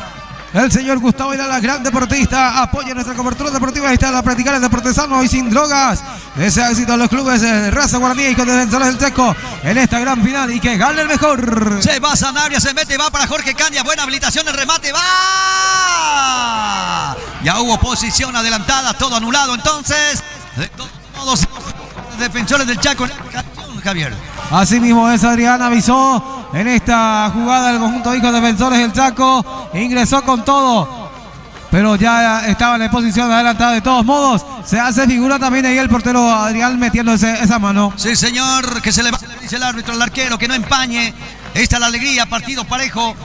El señor Gustavo Ayala, gran deportista, apoya nuestra cobertura deportiva. Ahí está la practicar el deporte sano y sin drogas. Desea éxito a los clubes de Raza Guaraní y con Defensores del Chaco en esta gran final y que gane el mejor. Se va Sanabria, se mete, va para Jorge Candia. Buena habilitación, el remate, va. Ya hubo posición adelantada, todo anulado. Entonces, de todos modos, Defensores del Chaco en esta canción, Javier. Así mismo es, Adrián, avisó en esta jugada el conjunto de hijos Defensores del Chaco. Ingresó con todo, pero ya estaba en la posición adelantada. De todos modos, se hace figura también ahí el portero Adrián metiendo esa mano. Sí, señor, que se le dice el árbitro al arquero que no empañe. Esta es la alegría, partido parejo.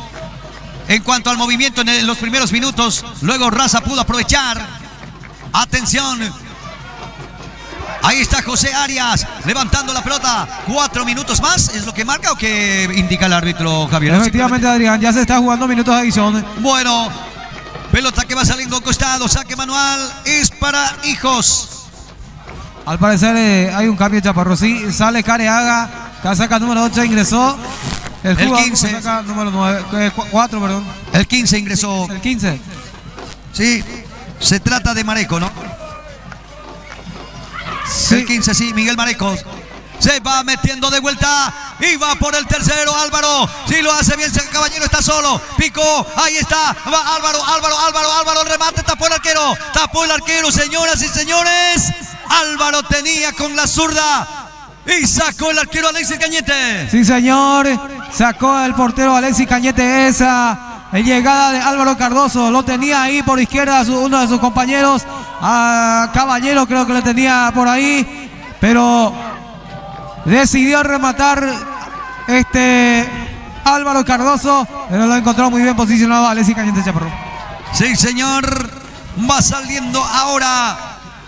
En cuanto al movimiento en los primeros minutos, luego Raza pudo aprovechar. Atención. Ahí está José Arias levantando la pelota. 4 minutos más, ¿es lo que marca o que indica el árbitro, Javier? Efectivamente, Adrián, ya se está jugando minutos de adición. Bueno, pelota que va saliendo al costado, saque manual, es para hijos. Al parecer hay un cambio, Chaparro. Sí, sale Careaga, casaca número 8, ingresó. El 15. Casaca número 9, 4, perdón. El 15 ingresó. El 15. Sí, se trata de Mareco, ¿no? Sí. El 15, sí, Miguel Marecos. Se va metiendo de vuelta y va por el tercero Álvaro. Si lo hace bien, Caballero está solo. Picó, ahí está. Va Álvaro, el remate, tapó el arquero, señoras y señores. Álvaro tenía con la zurda y sacó el arquero Alexis Cañete. Sí, señor. Sacó el portero Alexis Cañete esa llegada de Álvaro Cardoso. Lo tenía ahí por izquierda uno de sus compañeros. A Caballero creo que lo tenía por ahí, pero decidió rematar Álvaro Cardoso, pero lo encontró muy bien posicionado Alexis Cañete, Chaparro. Sí, señor. Va saliendo ahora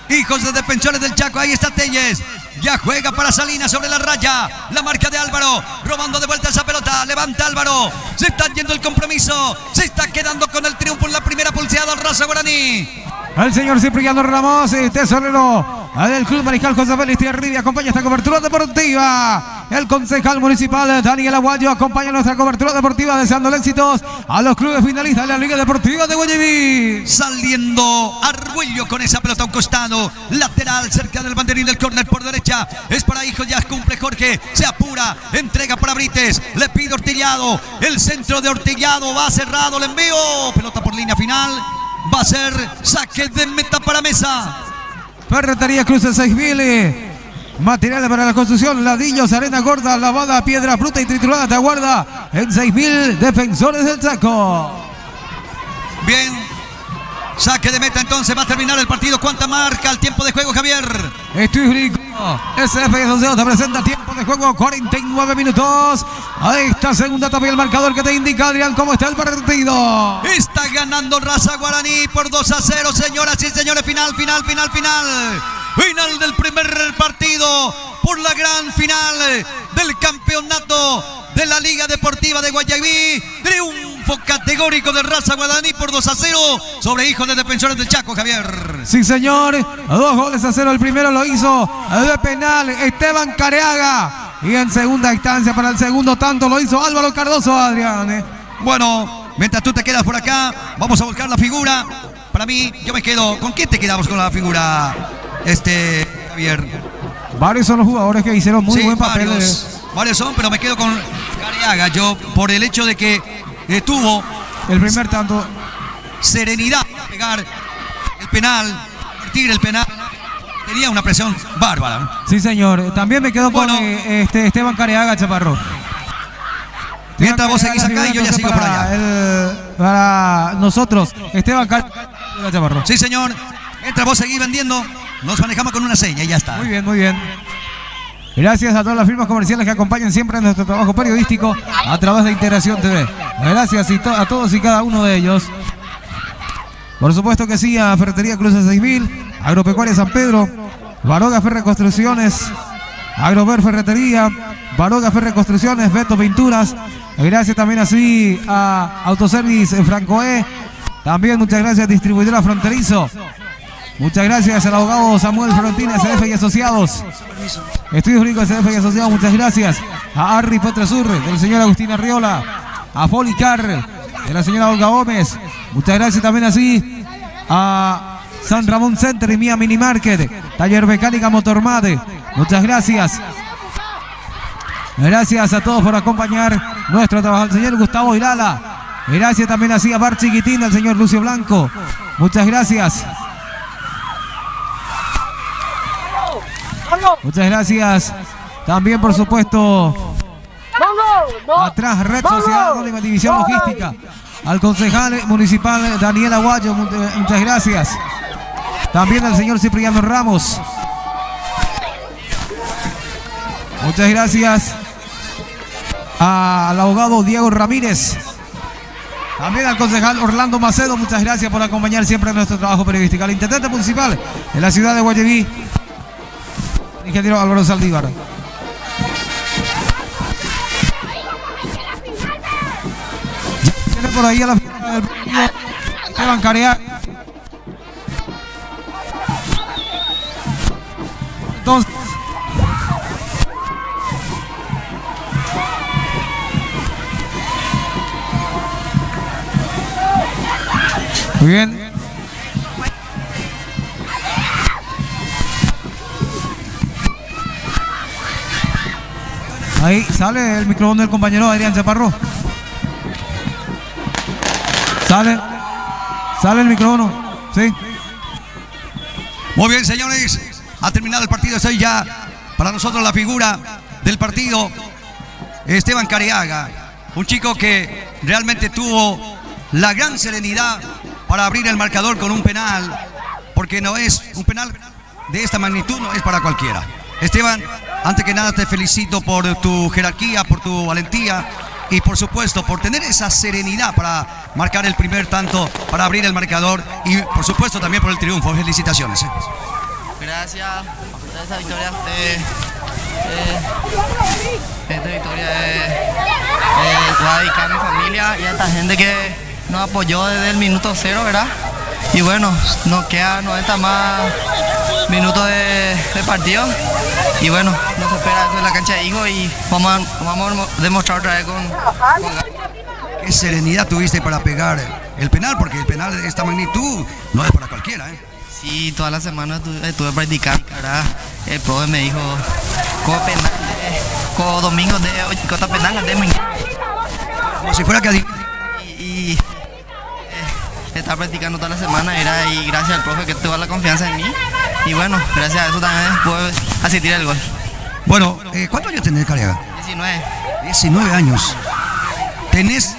hijos de Defensores del Chaco. Ahí está Telles. Ya juega para Salinas sobre la raya. La marca de Álvaro. Robando de vuelta esa pelota. Levanta Álvaro. Se está yendo el compromiso. Se está quedando con el triunfo en la primera pulseada al Raza Guaraní. El señor Cipriano Ramos, tesorero del Club Mariscal José Félix Tierribia, acompaña esta cobertura deportiva. El concejal municipal Daniel Aguayo acompaña nuestra cobertura deportiva, deseando éxitos a los clubes finalistas de la Liga Deportiva de Guayaquil. Saliendo Argüello con esa pelota a un costado. Lateral cerca del banderín del córner por derecha. Es para Hijos, ya cumple Jorge. Se apura, entrega para Brites. Le pide Ortillado. El centro de Ortillado va cerrado el envío. Pelota por línea final. Va a ser saque de meta para Mesa. Ferretería Cruces 6000. Materiales para la construcción, ladrillos, arena gorda, lavada, piedra, fruta y triturada. Te aguarda en 6000 Defensores del Chaco. Bien. Saque de meta, entonces va a terminar el partido. ¿Cuánta marca el tiempo de juego, Javier? Estoy rico. SF Asociado te presenta tiempo de juego, 49 minutos. A esta segunda etapa y el marcador que te indica, Adrián, cómo está el partido. Está ganando Raza Guaraní por 2-0, señoras y señores. Final del primer partido por la gran final del campeonato de la Liga Deportiva de Guayaquil. Triunfo categórico de Raza Guaraní por 2-0 sobre Hijos de Defensores del Chaco, Javier. Sí, señor. 2-0. El primero lo hizo de penal Esteban Careaga. Y en segunda instancia para el segundo tanto lo hizo Álvaro Cardoso, Adrián. Bueno, mientras tú te quedas por acá, vamos a buscar la figura. Para mí, yo me quedo. ¿Con quién te quedamos con la figura, Javier? Varios son los jugadores que hicieron muy buen papel. Varios son, pero me quedo con Careaga. Yo, por el hecho de que tuvo el primer tanto, serenidad para pegar el penal, convertir el penal. Tenía una presión bárbara. Sí, señor. También me quedo con Esteban Careaga, Chaparro. Mientras vos seguís acá y yo ya sigo por allá. Para nosotros, Esteban Chaparro. Sí, señor. Mientras vos seguís vendiendo, nos manejamos con una seña y ya está. Muy bien, muy bien. Gracias a todas las firmas comerciales que acompañan siempre en nuestro trabajo periodístico a través de Integración TV. Gracias a todos y cada uno de ellos. Por supuesto que sí, a Ferretería Cruces 6000, Agropecuaria San Pedro, Baroga Ferre Construcciones, Agrover Ferretería, Baroga Ferre Construcciones, Beto Pinturas. Gracias también así a Autoservice Francoe. También muchas gracias Distribuidora Fronterizo. Muchas gracias al abogado Samuel Frontina, CDF y Asociados. Estudios Jurídicos CDF y Asociados, muchas gracias. A Harry Petresur, del señor Agustín Arriola. A Folicar, de la señora Olga Gómez. Muchas gracias también así a San Ramón Center y Mía Mini Market. Taller Mecánica Motormade. Muchas gracias. Gracias a todos por acompañar nuestro trabajo. Al señor Gustavo Irala. Gracias también así a Bar Chiquitín, del señor Lucio Blanco. Muchas gracias. Muchas gracias. También, por supuesto, atrás, Red Social Anónima División Logística. Al concejal municipal Daniel Aguayo, muchas gracias. También al señor Cipriano Ramos. Muchas gracias al abogado Diego Ramírez. También al concejal Orlando Macedo, muchas gracias por acompañar siempre en nuestro trabajo periodístico. Al intendente municipal de la ciudad de Guayaquil, ingeniero Álvaro Saldívar. Tiene por ahí a la final del partido Esteban Careaga. Entonces, muy bien. Ahí sale el micrófono del compañero Adrián Chaparro. Sale el micrófono. Sí. Muy bien, señores. Ha terminado el partido. Soy ya para nosotros la figura del partido, Esteban Careaga. Un chico que realmente tuvo la gran serenidad para abrir el marcador con un penal. Porque no es un penal de esta magnitud, no es para cualquiera. Esteban, antes que nada te felicito por tu jerarquía, por tu valentía y por supuesto por tener esa serenidad para marcar el primer tanto, para abrir el marcador y por supuesto también por el triunfo. Felicitaciones. Gracias por esa victoria. Esta victoria voy a dedicar a mi familia y a esta gente que nos apoyó desde el minuto cero, ¿verdad? Y bueno, nos quedan 90 más minutos de partido. Y bueno, nos espera eso en la cancha de Higo y vamos a demostrar otra vez con... Qué serenidad tuviste para pegar el penal, porque el penal de esta magnitud no es para cualquiera, ¿eh? Sí, toda la semana estuve practicando, ¿verdad? El profe me dijo, como domingo de cota penal de mañana. Como si fuera que... Y estar practicando toda la semana y gracias al profe que tuvo la confianza en mí. Y bueno, gracias a eso también pude asistir el gol. Bueno, ¿cuántos años tenés, Careaga? 19. 19 años. ¿Tenés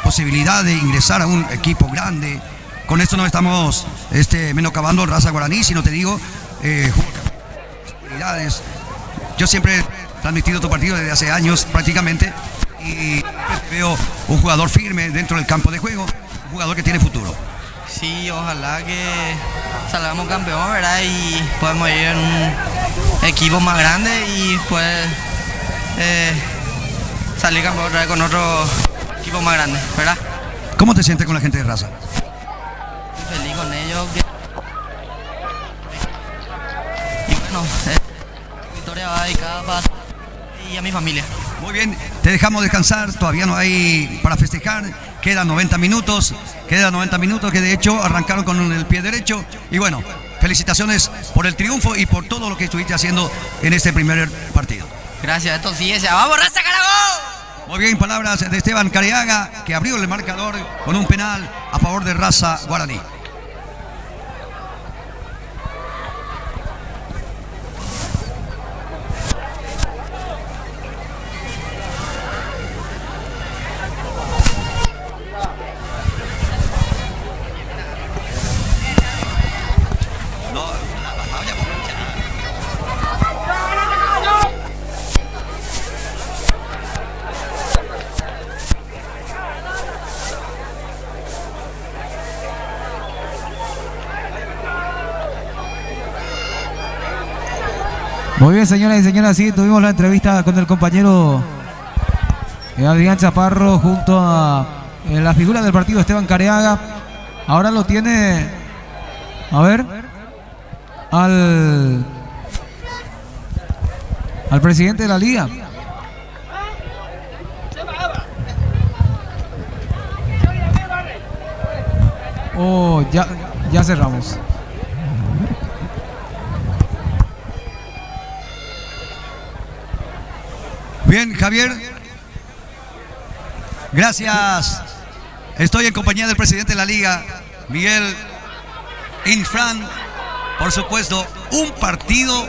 posibilidad de ingresar a un equipo grande? Con esto no estamos menoscabando raza guaraní, sino te digo, posibilidades. Yo siempre he transmitido tu partido desde hace años prácticamente y te veo un jugador firme dentro del campo de juego, un jugador que tiene futuro. Sí, ojalá que salgamos campeón, ¿verdad? Y podemos ir en un equipo más grande y pues salir campeón otra vez con otro equipo más grande, ¿verdad? ¿Cómo te sientes con la gente de raza? Estoy feliz con ellos. Y bueno, victoria va dedicada para y a mi familia. Muy bien, te dejamos descansar, todavía no hay para festejar, quedan 90 minutos que de hecho arrancaron con el pie derecho y bueno, felicitaciones por el triunfo y por todo lo que estuviste haciendo en este primer partido. Gracias, esto sí es, ¡vamos Raza Carabobo! Muy bien, palabras de Esteban Careaga, que abrió el marcador con un penal a favor de Raza Guaraní. Muy bien, señoras y señores, sí, tuvimos la entrevista con el compañero Adrián Chaparro junto a la figura del partido Esteban Careaga. Ahora lo tiene, a ver, al presidente de la liga. Oh, ya cerramos. Bien, Javier. Gracias. Estoy en compañía del presidente de la liga, Miguel Infran. Por supuesto, un partido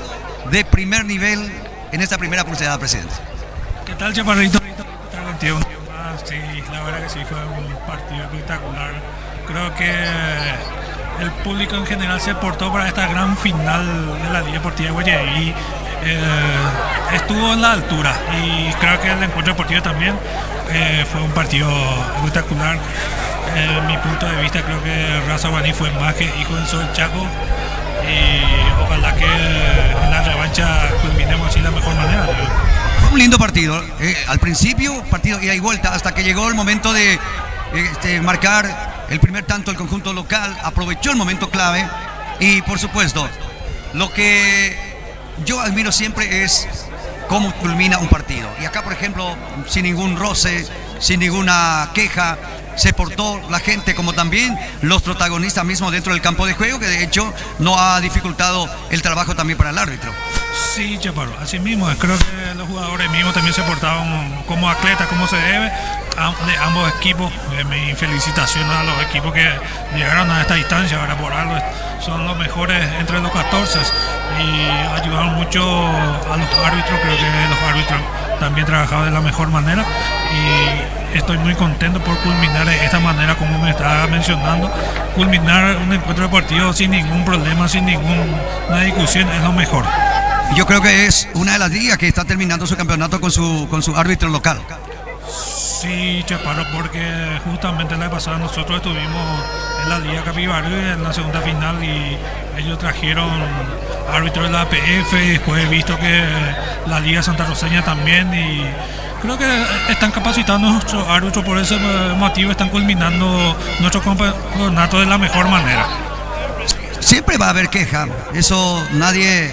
de primer nivel en esta primera pulseada, presidente. ¿Qué tal, Chaparrito? Estar contigo un día más. Sí, la verdad que sí, fue un partido espectacular. Creo que el público en general se portó para esta gran final de la Liga Deportiva de Guayaquil. Estuvo en la altura y creo que el encuentro deportivo también fue un partido espectacular. En mi punto de vista, creo que Raza Guaraní fue más que hijo del Sol Chaco y ojalá que en la revancha culminemos así de la mejor manera. Fue un lindo partido. Al principio, partido ida y vuelta, hasta que llegó el momento de marcar el primer tanto. El conjunto local aprovechó el momento clave y, por supuesto, lo que yo admiro siempre es cómo culmina un partido. Y acá, por ejemplo, sin ningún roce, sin ninguna queja, se portó la gente, como también los protagonistas mismos dentro del campo de juego, que de hecho no ha dificultado el trabajo también para el árbitro. Sí, Chaparro, así mismo, creo que los jugadores mismos también se portaron como atletas, como se debe, de ambos equipos. Mi felicitación a los equipos que llegaron a esta distancia, ahora por algo son los mejores entre los 14 y ayudaron mucho a los árbitros. Creo que los árbitros también trabajaron de la mejor manera y estoy muy contento por culminar de esta manera, como me estaba mencionando. Culminar un encuentro deportivo sin ningún problema, sin ninguna discusión, es lo mejor. Yo creo que es una de las ligas que está terminando su campeonato con su árbitro local. Sí, Chaparro, porque justamente la pasada nosotros estuvimos en la Liga Capibarú en la segunda final y ellos trajeron árbitros de la APF, y después he visto que la Liga Santa Roseña también, y creo que están capacitando nuestros árbitros, por ese motivo están culminando nuestro campeonato de la mejor manera. Siempre va a haber queja, eso nadie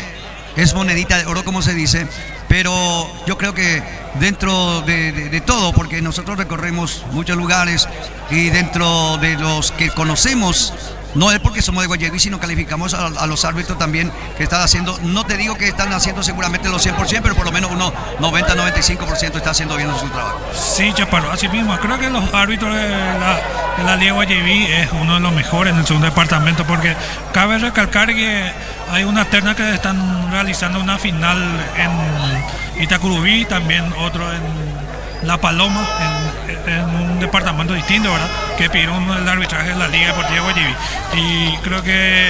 es monedita de oro, como se dice, pero yo creo que dentro de todo, porque nosotros recorremos muchos lugares y dentro de los que conocemos, no es porque somos de Guayaquil, sino calificamos a los árbitros también que están haciendo, no te digo que están haciendo seguramente los 100%, pero por lo menos unos 90-95% está haciendo bien su trabajo. Sí, Chaparro, así mismo, creo que los árbitros de la Liga Guayaquil es uno de los mejores en el segundo departamento, porque cabe recalcar que hay una terna que están realizando una final en Itacurubí, también otro en La Paloma, en un departamento distinto, ¿verdad? Que pidieron el arbitraje de la Liga Deportiva Guayaquil. Y creo que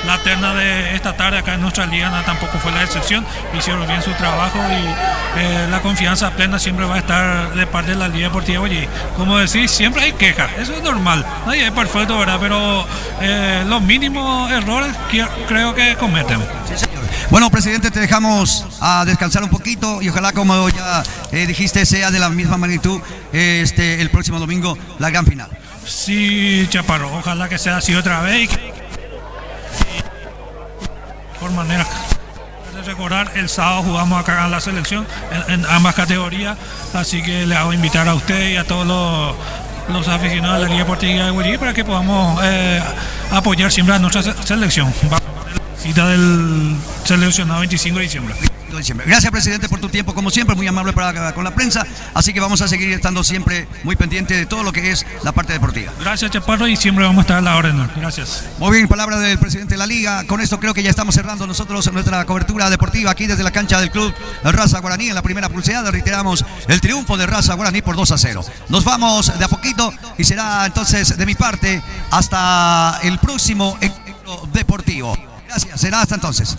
la terna de esta tarde acá en nuestra liga tampoco fue la excepción. Hicieron bien su trabajo y la confianza plena siempre va a estar de parte de la Liga Deportiva Guayaquil. Como decís, siempre hay quejas, eso es normal. Nadie es perfecto, ¿verdad? Pero los mínimos errores creo que cometen. Sí, señor. Bueno, presidente, te dejamos a descansar un poquito y ojalá, como ya dijiste, sea de la misma magnitud el próximo domingo la gran final. Sí, Chaparro, ojalá que sea así otra vez. Por manera de recordar, el sábado jugamos acá en la selección en ambas categorías, así que le hago invitar a usted y a todos los aficionados de la Liga Deportiva de Guayaquil para que podamos apoyar siempre a nuestra selección. Cita del seleccionado 25 de diciembre. Gracias, presidente, por tu tiempo, como siempre, muy amable con la prensa, así que vamos a seguir estando siempre muy pendientes de todo lo que es la parte deportiva. Gracias, Chaparro, y siempre vamos a estar a la orden. Gracias. Muy bien, palabra del presidente de la liga. Con esto creo que ya estamos cerrando nosotros nuestra cobertura deportiva aquí desde la cancha del club Raza Guaraní. En la primera pulseada reiteramos el triunfo de Raza Guaraní por 2-0. Nos vamos de a poquito y será entonces de mi parte hasta el próximo encuentro deportivo. Gracias, será hasta entonces.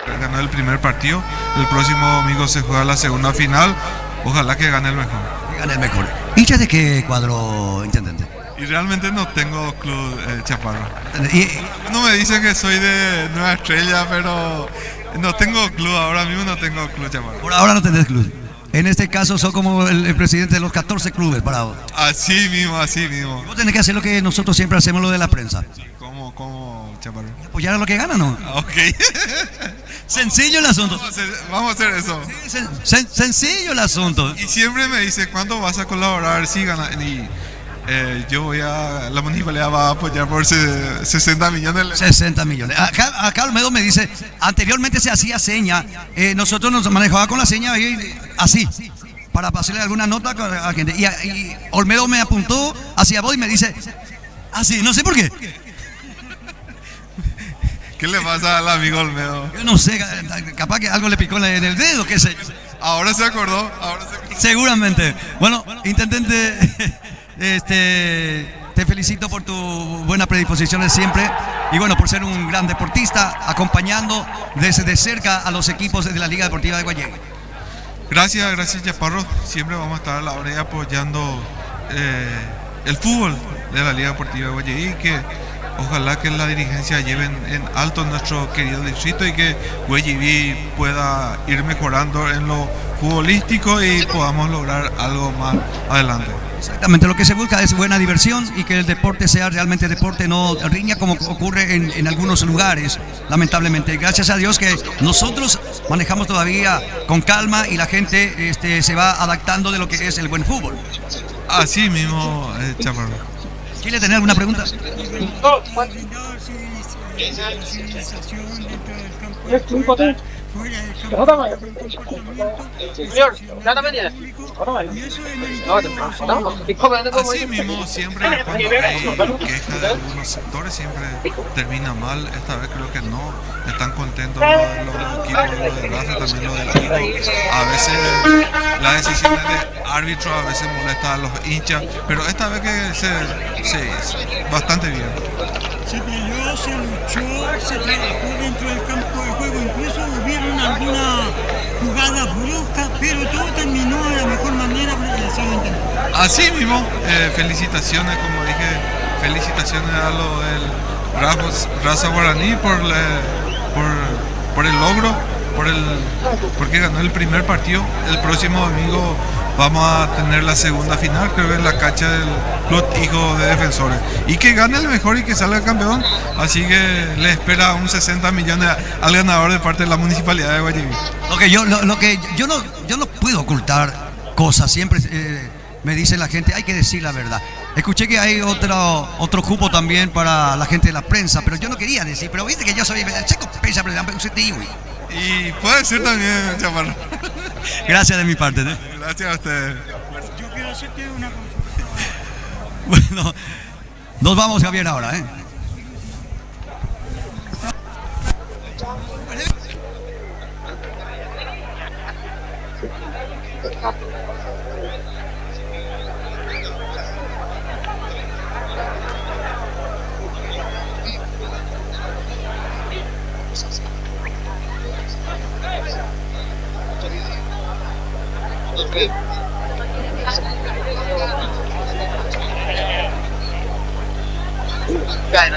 Ganó el primer partido, el próximo domingo se juega la segunda final, ojalá que gane el mejor. Que gane el mejor. ¿Hincha de qué cuadro, intendente? Y realmente no tengo club, Chaparro. Y, Uno me dice que soy de Nueva Estrella, pero no tengo club, ahora mismo no tengo club, Chaparro. por ahora no tenés club. En este caso, sos como el presidente de los 14 clubes para vos. Así mismo. Vos tenés que hacer lo que nosotros siempre hacemos, lo de la prensa. ¿Cómo, Chaparro? Apoyar a lo que gana, ¿no? Ok. Sencillo el asunto. Vamos a hacer eso. Sencillo el asunto. Y siempre me dice, ¿cuándo vas a colaborar? Sí, y yo voy a, la municipalidad va a apoyar por 60 millones. 60 millones. Acá Olmedo me dice, anteriormente se hacía seña, nosotros nos manejaba con la seña así, para pasarle alguna nota a la gente. Y Olmedo me apuntó hacia vos y me dice, así, no sé por qué. ¿Qué le pasa al amigo Olmedo? Yo no sé, capaz que algo le picó en el dedo, qué sé. Ahora se acordó. Seguramente. Bueno, intendente, te felicito por tu buena predisposición de siempre y bueno, por ser un gran deportista, acompañando desde cerca a los equipos de la Liga Deportiva de Guayegue. Gracias, Chaparro. Siempre vamos a estar a la hora apoyando el fútbol de la Liga Deportiva de Guayegue y que ojalá que la dirigencia lleve en alto nuestro querido distrito y que Guayegue pueda ir mejorando en lo futbolístico y podamos lograr algo más adelante. Exactamente, lo que se busca es buena diversión y que el deporte sea realmente deporte, no riña como ocurre en algunos lugares, lamentablemente. Gracias a Dios que nosotros manejamos todavía con calma y la gente se va adaptando de lo que es el buen fútbol. Así mismo, Chaparro. ¿Quiere tener alguna pregunta? Así mismo, siempre cuando hay quejas de algunos sectores, siempre termina mal. Esta vez creo que no. Están contentos los equipos, los de raza, también los del equipo. A veces las decisiones de árbitro a veces molesta a los hinchas, pero esta vez que se hizo bastante bien. Se peleó, se luchó, se trabajó dentro del campo de juego, incluso hubieron alguna jugada brusca, pero todo terminó de la mejor manera porque se lo intentó. Así mismo, felicitaciones, como dije, felicitaciones a lo del Raza Guaraní por el logro, porque ganó el primer partido. El próximo domingo vamos a tener la segunda final, creo que en la cancha del Club Hijo de Defensores. Y que gane el mejor y que salga campeón. Así que le espera un 60 millones al ganador de parte de la Municipalidad de Guayegue. Yo no puedo ocultar cosas, siempre me dice la gente, hay que decir la verdad. Escuché que hay otro cupo también para la gente de la prensa, pero yo no quería decir, pero viste que yo soy checo prensa, pero y puede ser también, Chaparro. Gracias de mi parte. Gracias a ustedes. Yo quiero hacerte una consulta. Bueno, nos vamos, Javier, ahora, ¿eh? Claro,